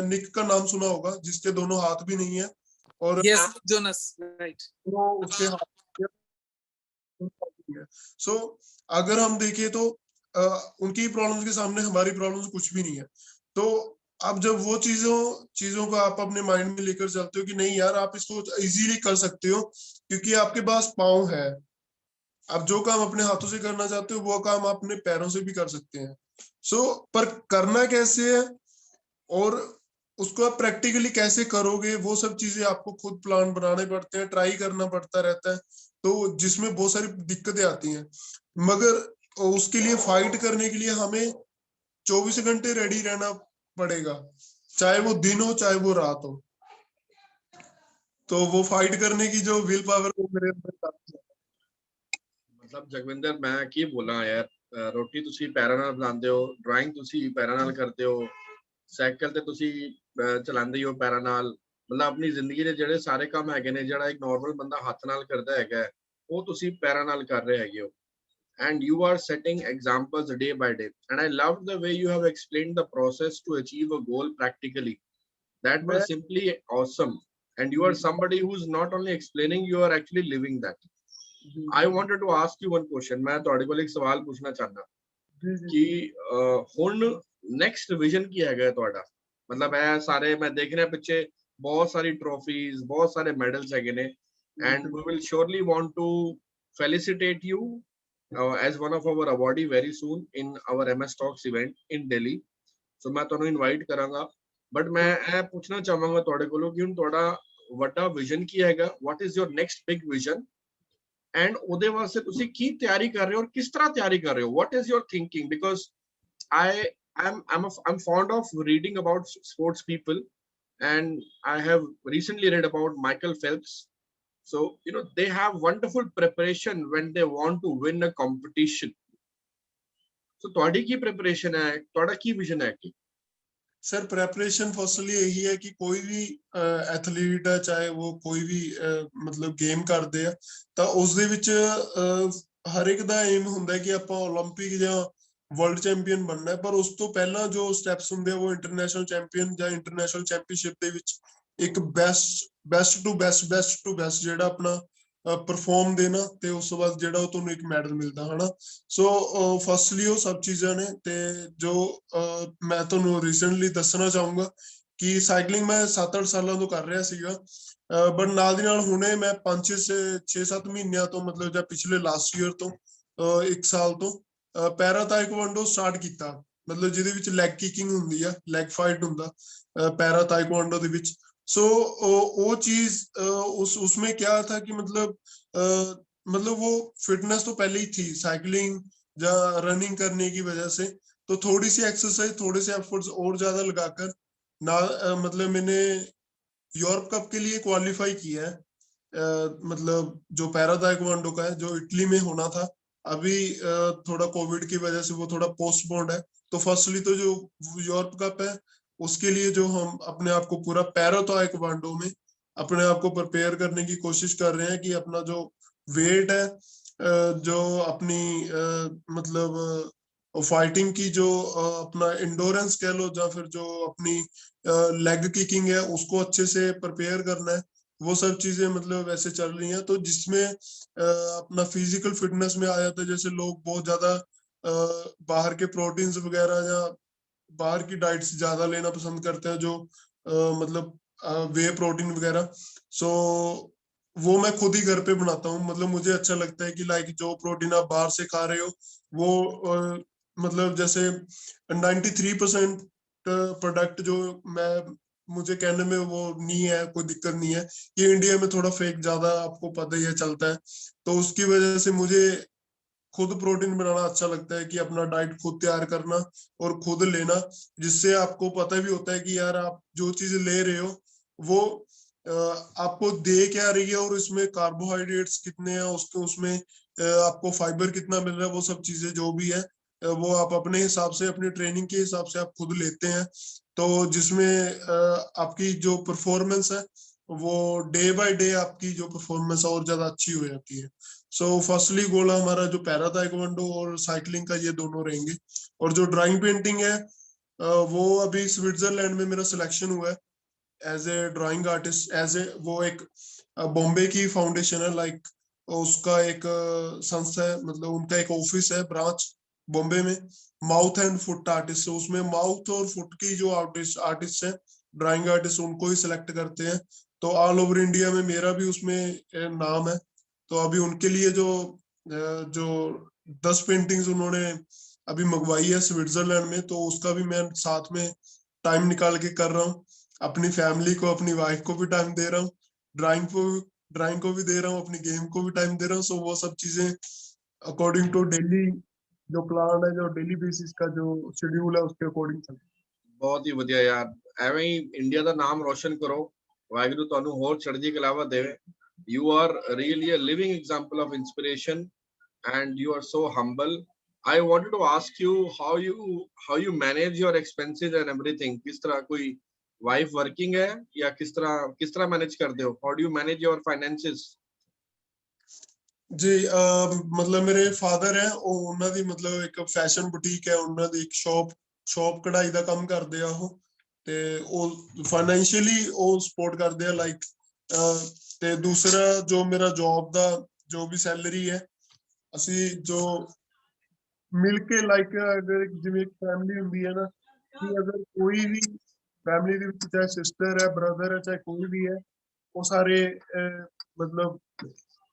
निक का नाम सुना होगा, जिसके दोनों हाथ भी नहीं है और यस, जोनस, राइट। वो उसके हाथ। सो अगर हम देखें तो उनकी प्रॉब्लम्स के सामने हमारी प्रॉब्लम्स कुछ भी नहीं है। तो आप जब वो चीजों को आप अपने माइंड में लेकर चलते हो कि नहीं यार आप इसको इजीली कर सकते हो, क्योंकि आपके पास पाँव है। आप जो काम अपने हाथों से करना चाहते हो वो काम आप अपने पैरों से भी कर सकते हैं। पर करना कैसे है और उसको आप प्रैक्टिकली कैसे करोगे, वो सब चीजें आपको खुद प्लान बनाने पड़ते हैं, ट्राई करना पड़ता रहता है। तो जिसमें बहुत सारी दिक्कतें आती हैं, मगर उसके लिए फाइट करने के लिए हमें 24 घंटे रेडी रहना पड़ेगा, चाहे वो दिन हो चाहे वो रात हो। तो वो फाइट करने की जो विल पावर वो मेरे अंदर है। मतलब जगविंदर मैं की बोला यार, ਰੋਟੀ ਤੁਸੀਂ ਪੈਰਾਂ ਨਾਲ ਬਣਾਉਂਦੇ ਹੋ, ਡਰਾਇੰਗ ਤੁਸੀਂ ਪੈਰਾਂ ਨਾਲ ਕਰਦੇ ਹੋ, ਸਾਈਕਲ ਤੇ ਤੁਸੀਂ ਚਲਾਉਂਦੇ ਹੋ ਪੈਰਾਂ ਨਾਲ। ਮਤਲਬ ਆਪਣੀ ਜ਼ਿੰਦਗੀ ਦੇ ਜਿਹੜੇ ਸਾਰੇ ਕੰਮ ਹੈਗੇ ਨੇ, ਜਿਹੜਾ ਇੱਕ ਨਾਰਮਲ ਬੰਦਾ ਹੱਥ ਨਾਲ ਕਰਦਾ ਹੈਗਾ, ਉਹ ਤੁਸੀਂ ਪੈਰਾਂ ਨਾਲ ਕਰ ਰਹੇ ਹੈਗੇ ਹੋ। And you are setting examples day by day. And I loved the way you have explained the process to achieve a goal practically. That was simply awesome. And you are somebody who's not only explaining, you are actually living that. I wanted to ask you one question. मैं ਤੁਹਾਡੇ ਕੋਲ ਇੱਕ ਸਵਾਲ ਪੁੱਛਣਾ ਚਾਹੁੰਦਾ ਕਿ ਹੁਣ next vision ਕੀ ਹੈਗਾ ਤੁਹਾਡਾ? ਮਤਲਬ ਇਹ ਸਾਰੇ ਮੈਂ ਦੇਖ ਰਿਹਾ ਪਿੱਛੇ ਬਹੁਤ ਸਾਰੀ trophies, ਬਹੁਤ ਸਾਰੇ medals ਹੈਗੇ ਨੇ, and we will surely want to felicitate you as one of our awardee very soon in our MS Talks event in Delhi. So मैं ਤੁਹਾਨੂੰ invite ਕਰਾਂਗਾ। but ਮੈਂ ਇਹ ਪੁੱਛਣਾ ਚਾਹਾਂਗਾ ਤੁਹਾਡੇ ਕੋਲੋਂ ਕਿ ਹੁਣ ਤੁਹਾਡਾ ਵੱਡਾ vision ਕੀ ਹੈਗਾ? What is your next big vision? And ਉਹਦੇ ਵਾਸਤੇ ਤੁਸੀਂ ਕੀ ਤਿਆਰੀ ਕਰ ਰਹੇ ਹੋ ਔਰ ਕਿਸ ਤਰ੍ਹਾਂ ਤਿਆਰੀ ਕਰ ਰਹੇ ਹੋ? What is your thinking? Because I'm fond of reading about sports people, and I have recently read about Michael Phelps. So they have wonderful preparation when they want to win a competition. So ਤੁਹਾਡੀ ਕੀ preparation ਹੈ, ਤੁਹਾਡਾ ਕੀ vision ਹੈ ਕੀ? Sir preparation firstly यही है कि कोई भी athlete है चाहे वो कोई भी मतलब गेम करते हैं ਤਾਂ ਉਸ ਦੇ ਵਿੱਚ ਹਰ ਇੱਕ ਦਾ ਏਮ ਹੁੰਦਾ ਹੈ ਕਿ ਆਪਾਂ 올림픽 ਜਾਂ ਵਰਲਡ ਚੈਂਪੀਅਨ ਬਣਨਾ ਹੈ ਪਰ ਉਸ ਤੋਂ ਪਹਿਲਾਂ ਜੋ ਸਟੈਪਸ ਹੁੰਦੇ ਆ ਉਹ ਇੰਟਰਨੈਸ਼ਨਲ ਚੈਂਪੀਅਨ ਜਾਂ ਇੰਟਰਨੈਸ਼ਨਲ ਚੈਂਪੀਅਨਸ਼ਿਪ ਦੇ ਵਿੱਚ ਇੱਕ ਬੈਸਟ ਟੂ ਬੈਸਟ ਜਿਹੜਾ ਆਪਣਾ परफॉर्म देना ਤੇ ਉਸ ਤੋਂ ਬਾਅਦ ਜਿਹੜਾ ਉਹ ਤੁਹਾਨੂੰ ਇੱਕ ਮੈਡਲ ਮਿਲਦਾ ਹਨਾ ਸੋ ਫਸਟਲੀ ਉਹ ਸਭ ਚੀਜ਼ਾਂ ਨੇ ਤੇ ਜੋ ਮੈਂ ਤੁਹਾਨੂੰ ਰੀਸੈਂਟਲੀ ਦੱਸਣਾ ਚਾਹੂੰਗਾ ਕਿ ਸਾਈਕਲਿੰਗ ਮੈਂ 7-8 ਸਾਲਾਂ ਤੋਂ ਕਰ ਰਿਹਾ ਸੀਗਾ ਬਟ ਨਾਲ ਦੀ ਨਾਲ ਹੁਣੇ ਮੈਂ 5-6-7 ਮਹੀਨਿਆਂ ਤੋਂ ਮਤਲਬ ਜਾਂ ਪਿਛਲੇ ਲਾਸਟ ਈਅਰ ਤੋਂ 1 ਸਾਲ ਤੋਂ ਪੈਰਾ ਤਾਇਕਵਾਂਡੋ ਸਟਾਰਟ ਕੀਤਾ ਮਤਲਬ ਜਿਹਦੇ ਵਿੱਚ ਲੈਗ ਕਿਕਿੰਗ ਹੁੰਦੀ ਆ ਲੈਗ ਫਾਈਟ ਹੁੰਦਾ ਪੈਰਾ ਤਾਇਕਵਾਂਡੋ ਦੇ ਵਿੱਚ सो वो चीज उसमें क्या था कि मतलब वो फिटनेस तो पहले ही थी साइकिलिंग या रनिंग करने की वजह से तो थोड़ी सी एक्सरसाइज थोड़े से एफर्ट्स और ज्यादा लगाकर ना मतलब मैंने यूरोप कप के लिए क्वालिफाई किया है मतलब जो पैरा ताइक्वांडो का है जो इटली में होना था अभी थोड़ा कोविड की वजह से वो थोड़ा पोस्टपोन्ड है तो फर्स्टली तो जो यूरोप कप है उसके लिए जो हम अपने आप को पूरा पैरा ताइक्वांडो में अपने आप को प्रिपेयर करने की कोशिश कर रहे हैं कि अपना जो वेट है जो अपनी मतलब फाइटिंग की जो अपना इंडोरेंस कह लो या फिर जो अपनी लेग किकिंग है उसको अच्छे से प्रिपेयर करना है वो सब चीजें मतलब वैसे चल रही हैं तो जिसमें अपना फिजिकल फिटनेस में आ जाता है जैसे लोग बहुत ज्यादा बाहर के प्रोटीन्स वगैरह या बाहर की डाइट्स ज्यादा लेना पसंद करते हैं जो मतलब वे प्रोटीन वगैरह सो वो मैं खुद ही घर पे बनाता हूँ मतलब मुझे अच्छा लगता है कि लाइक जो प्रोटीन आप बाहर से खा रहे हो वो मतलब जैसे 93% प्रोडक्ट जो मैं मुझे कहने में वो नहीं है कोई दिक्कत नहीं है कि इंडिया में थोड़ा फेक ज्यादा आपको पता ही है चलता है तो उसकी वजह से मुझे खुद प्रोटीन बनाना अच्छा लगता है कि अपना डाइट खुद तैयार करना और खुद लेना जिससे आपको पता भी होता है कि यार आप जो चीज ले रहे हो वो आपको दे क्या रही है और इसमें कार्बोहाइड्रेट्स कितने हैं उसके उसमें आपको फाइबर कितना मिल रहा है वो सब चीजें जो भी है वो आप अपने हिसाब से अपनी ट्रेनिंग के हिसाब से आप खुद लेते हैं तो जिसमें आपकी जो परफॉर्मेंस है वो डे बाय डे आपकी जो परफॉर्मेंस है और ज्यादा अच्छी हो जाती है सो फर्स्टली गोल हमारा जो पैरा ताइक्वांडो और साइकिलिंग का ये दोनों रहेंगे और जो ड्राइंग पेंटिंग है वो अभी स्विट्जरलैंड में मेरा सिलेक्शन हुआ है as a drawing artist as a वो एक बॉम्बे की फाउंडेशन है लाइक उसका एक संस्था है मतलब उनका एक ऑफिस है ब्रांच बॉम्बे में माउथ एंड फुट आर्टिस्ट उसमें माउथ और फुट की जो आर्टिस्ट है ड्राइंग आर्टिस्ट उनको ही सिलेक्ट करते हैं तो ऑल ओवर इंडिया में मेरा भी उसमें नाम है तो अभी उनके लिए जो 10 पेंटिंग्स उन्होंने अभी मंगवाई है स्विट्जरलैंड में तो उसका भी मैं साथ में टाइम निकाल के कर रहा हूँ अपनी फैमिली को अपनी वाइफ को भी टाइम दे रहा हूँ ड्राइंग को भी दे रहा हूँ अपनी गेम को भी टाइम दे रहा हूँ सो वो सब चीजें अकॉर्डिंग टू डेली जो प्लान है जो डेली बेसिस का जो शेड्यूल है उसके अकॉर्डिंग चल बहुत ही बढ़िया यार ਐਵੇਂ ਹੀ ਇੰਡੀਆ ਦਾ ਨਾਮ ਰੋਸ਼ਨ ਕਰੋ ਵਾਹਿਗੁਰੂ ਤੁਹਾਨੂੰ ਹੋਰ ਚੜ੍ਹਦੀ ਕਲਾ ਦੇਵੇ you are really a living example of inspiration and you are so humble I wanted to ask you how you manage your expenses and everything किस तरह कोई वाइफ वर्किंग है या किस तरह मैनेज करते हो how do you manage your finances जी मतलब मेरे फादर है ਉਹਨਾਂ ਦੀ ਮਤਲਬ ਇੱਕ ਫੈਸ਼ਨ ਬੁਟੀਕ ਹੈ ਉਹਨਾਂ ਦੀ ਇੱਕ ਸ਼ਾਪ ਕਢਾਈ ਦਾ ਕੰਮ ਕਰਦੇ ਆ ਉਹ ਤੇ ਉਹ ਫਾਈਨੈਂਸ਼ੀਅਲੀ ਉਹ ਸਪੋਰਟ ਕਰਦੇ ਆ ਲਾਈਕ ਤੇ ਦੂਸਰਾ ਜੋ ਮੇਰਾ ਜੌਬ ਦਾ ਜੋ ਵੀ ਸੈਲਰੀ ਹੈ ਅਸੀਂ ਜੋ ਮਿਲ ਕੇ ਲਾਈਕ ਅਗਰ ਜਿਵੇਂ ਇੱਕ ਫੈਮਿਲੀ ਹੁੰਦੀ ਹੈ ਨਾ ਕਿ ਅਗਰ ਕੋਈ ਵੀ ਫੈਮਿਲੀ ਦੇ ਵਿੱਚ ਚਾਹੇ ਸਿਸਟਰ ਹੈ ਬ੍ਰਦਰ ਹੈ ਚਾਹੇ ਕੋਈ ਵੀ ਹੈ ਉਹ ਸਾਰੇ ਮਤਲਬ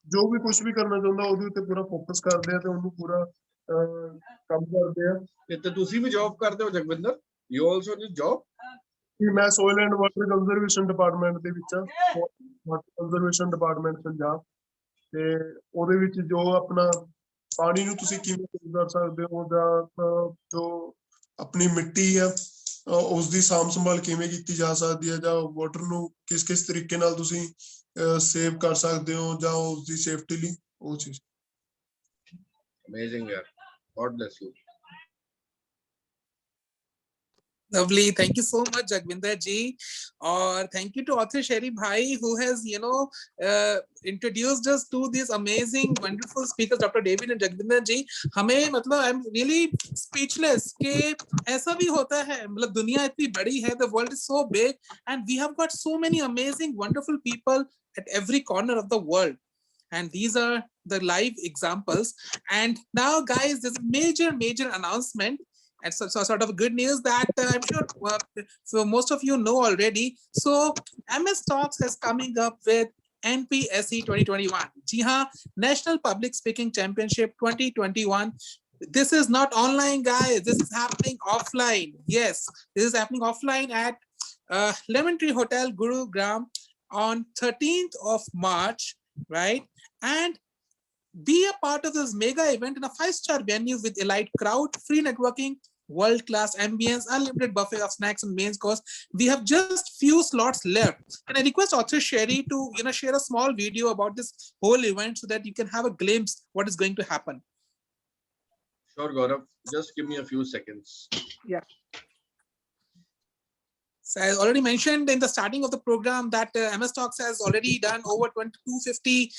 जो भी कुछ भी करना चाहता ਉਹਦੇ ਉੱਤੇ ਪੂਰਾ ਫੋਕਸ ਕਰਦੇ ਆ ਤੇ ਉਹਨੂੰ ਪੂਰਾ ਕੰਮ ਕਰਦੇ ਆ ਤੇ ਤੁਸੀਂ ਵੀ ਜੌਬ ਕਰਦੇ ਹੋ Jagwinder you also do job ਕਿ ਮੈਂ soil and water conservation department ਦੇ ਵਿੱਚ ਵਾਟਰ ਕੰਜ਼ਰਵੇਸ਼ਨ ਡਿਪਾਰਟਮੈਂਟ ਪੰਜਾਬ ਤੇ ਉਹਦੇ ਵਿੱਚ ਜੋ ਆਪਣਾ ਪਾਣੀ ਨੂੰ ਤੁਸੀਂ ਕਿਵੇਂ ਕਰ ਸਕਦੇ ਹੋ ਜਾਂ ਜੋ ਆਪਣੀ ਮਿੱਟੀ ਆ ਉਸ ਦੀ ਸਾਂਭ ਸੰਭਾਲ ਕਿਵੇਂ ਕੀਤੀ ਜਾ ਸਕਦੀ ਹੈ, ਜਾਂ ਵਾਟਰ ਨੂੰ ਕਿਸ ਤਰੀਕੇ ਨਾਲ ਤੁਸੀਂ ਸੇਵ ਕਰ ਸਕਦੇ ਹੋ, ਜਾਂ ਉਸ ਦੀ ਸੇਫਟੀ ਲਈ ਉਹ ਚੀਜ਼। Amazing, yeah. God bless you. Lovely. Thank you so much, Jagwinder ji. Or thank you to author Sherry Bhai, who has, introduced us to these amazing, wonderful speakers, Dr. David and Jagwinder ji. हमें मतलब I'm really speechless कि ऐसा भी होता है, मतलब दुनिया इतनी बड़ी है, the world is so big, and we have got so many amazing, wonderful people at every corner of the world. And these are the live examples. And now, guys, there's a major announcement. And so sort of good news that I'm sure so most of you know already. So MS Talks is coming up with NPSE 2021. Ji haan, National Public Speaking Championship 2021. This is not online, guys. This is happening offline. Yes, this is happening offline at Lemon Tree Hotel, Gurugram on 13th of March, right? And be a part of this mega event in a 5-star venue with elite crowd, free networking, world-class ambience, unlimited buffet of snacks and main course. We have just few slots left. And I request author Sherry to share a small video about this whole event so that you can have a glimpse what is going to happen. Sure, Gaurav. Just give me a few seconds. Yeah. So I already mentioned in the starting of the program that MS Talks has already done over 250,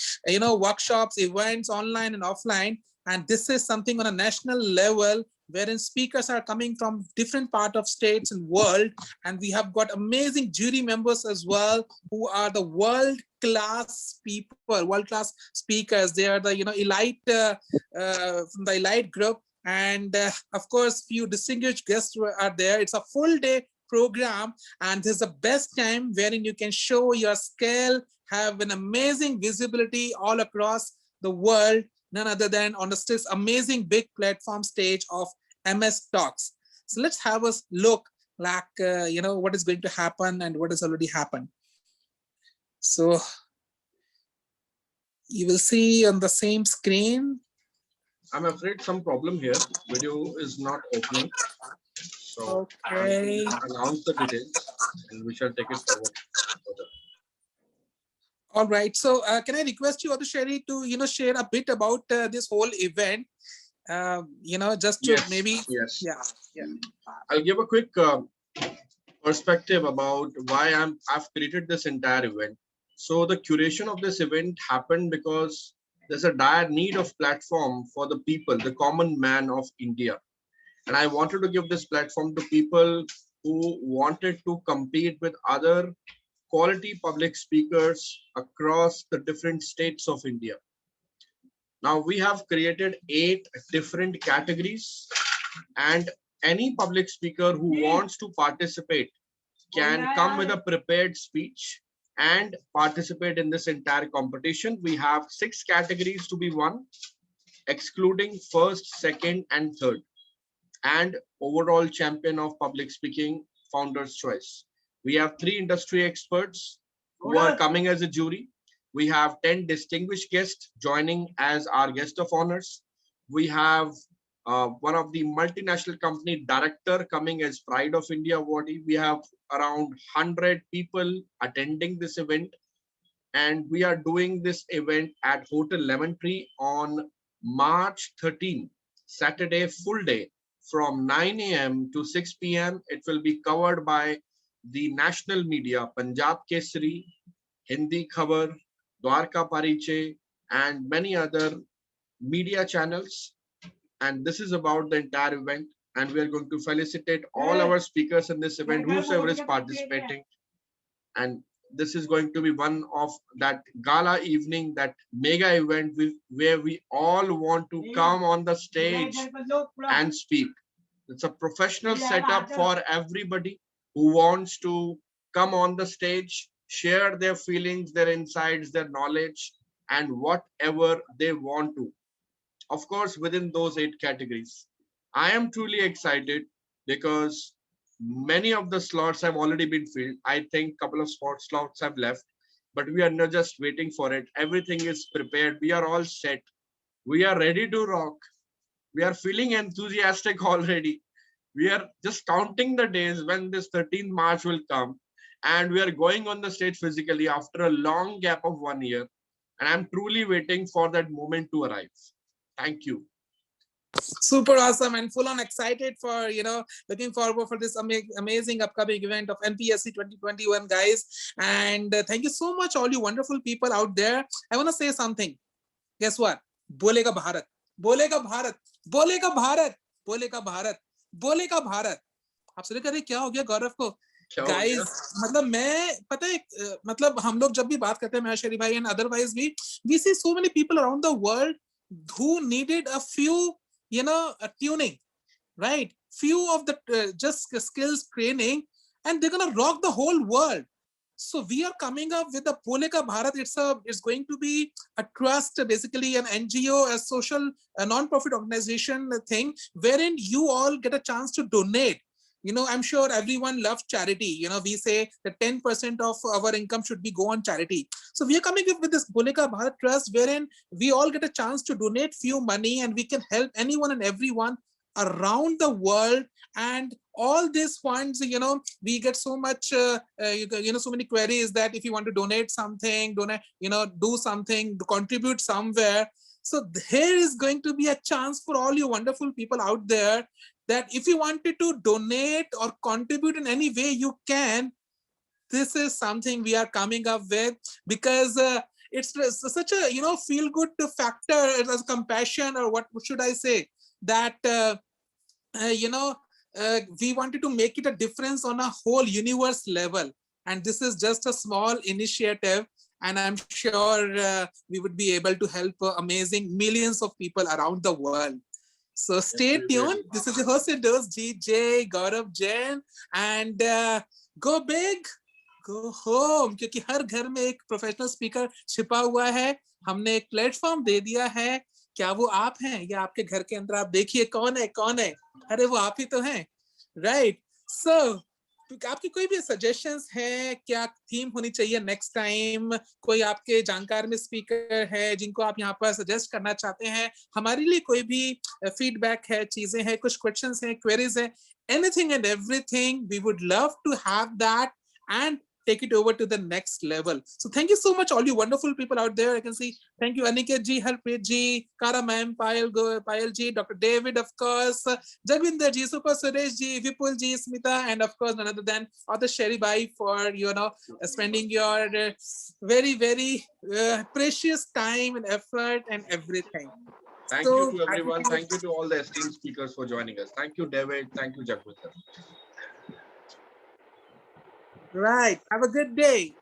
workshops, events, online and offline. And this is something on a national level wherein speakers are coming from different parts of states and world. And we have got amazing jury members as well, who are the world-class people, world-class speakers. They are the, elite, from the elite group. And of course, few distinguished guests are there. It's a full day program, and this is the best time wherein you can show your skill, have an amazing visibility all across the world, none other than on this amazing big platform stage of MS Talks. So let's have a look like, what is going to happen and what has already happened. So you will see on the same screen. I'm afraid some problem here. Video is not opening. So okay, announce the details and we shall take it forward further. All right. So can I request you, Sherry, to share a bit about this whole event? Just to maybe. Yes. Yeah. I'll give a quick perspective about why I've created this entire event. So the curation of this event happened because there's a dire need of platform for the people, the common man of India. And I wanted to give this platform to people who wanted to compete with other quality public speakers across the different states of India. Now we have created 8 different categories, and any public speaker who wants to participate can come with a prepared speech and participate in this entire competition. We have 6 categories to be won, excluding first, second, and third, and overall champion of public speaking, founder's choice. We have 3 industry experts who are coming as a jury. We have 10 distinguished guests joining as our guest of honors. We have one of the multinational company director coming as Pride of India awardee. We have around 100 people attending this event, and we are doing this event at Hotel Lemon Tree on March 13, Saturday, full day from 9 a.m. to 6 p.m. It will be covered by the national media, Punjab Kesari, Hindi Khabar, Dwarka Pariche, and many other media channels. And this is about the entire event. And we are going to felicitate all our speakers in this event, whosoever is participating. And this is going to be one of that gala evening, that mega event where we all want to come on the stage and speak. It's a professional setup for everybody who wants to come on the stage, share their feelings, their insights, their knowledge, and whatever they want to. Of course, within those 8 categories. I am truly excited because many of the slots have already been filled. I think a couple of slots have left, but we are not just waiting for it. Everything is prepared. We are all set. We are ready to rock. We are feeling enthusiastic already. We are just counting the days when this 13th March will come, and we are going on the stage physically after a long gap of 1 year. And I'm truly waiting for that moment to arrive. Thank you. Super awesome and full on excited for, looking forward for this amazing upcoming event of NPSC 2021, guys. And thank you so much, all you wonderful people out there. I want to say something. Guess what? बोलेगा भारत, बोलेगा भारत, बोलेगा भारत, बोलेगा भारत, बोलेगा भारत. आप सोच रहे क्या हो गया गौरव को? गाइस, मतलब मैं पता है, मतलब हम लोग जब भी बात करते हैं, मैं शरी भाई एंड अदरवाइज भी, we see so many people around the world who needed a few, a tuning, right? Few of the just skills training, and they're gonna rock the whole world. So we are coming up with the Bolega Bharat. It's going to be a trust, basically an NGO, a social, a non-profit organization thing, wherein you all get a chance to donate. I'm sure everyone loves charity. We say that 10% of our income should be go on charity. So we are coming up with this Bolega Bharat Trust, wherein we all get a chance to donate few money, and we can help anyone and everyone around the world. And all these funds, we get so much, so many queries that if you want to donate something, do something, to contribute somewhere. So here is going to be a chance for all you wonderful people out there that if you wanted to donate or contribute in any way you can, this is something we are coming up with, because it's such a, feel good factor as compassion, or what should I say, that, we wanted to make it a difference on a whole universe level. And this is just a small initiative. And I'm sure we would be able to help amazing millions of people around the world. So stay tuned. This is your host and host, GJ Gaurav Jain. And go big, go home. क्योंकि हर घर में एक professional speaker छिपा हुआ है. हमने एक platform दे दिया है. क्या वो आप हैं या आपके घर के अंदर आप देखिए कौन है? अरे वो आप ही तो हैं, राइट? सो आपकी कोई भी सजेशंस है, क्या थीम होनी चाहिए नेक्स्ट टाइम? कोई आपके जानकार में स्पीकर है जिनको आप यहाँ पर सजेस्ट करना चाहते हैं? हमारे लिए कोई भी फीडबैक है, चीजें हैं, कुछ क्वेश्चंस हैं, क्वेरीज हैं, anything and everything, we would love to have that and take it over to the next level. So thank you so much, all you wonderful people out there. I can see, thank you Aniket ji, Harpreet ji, Kara ma'am, Payal ji, Dr. David, of course, Jagwinder ji, Super Suresh ji, Vipul ji, Smita, and of course none other than Author Sherry Bhai for spending your very, very precious time and effort and everything. Thank you to everyone. Thank you to all the esteemed speakers for joining us. Thank you, David. Thank you, Jagwinder. Right. Have a good day.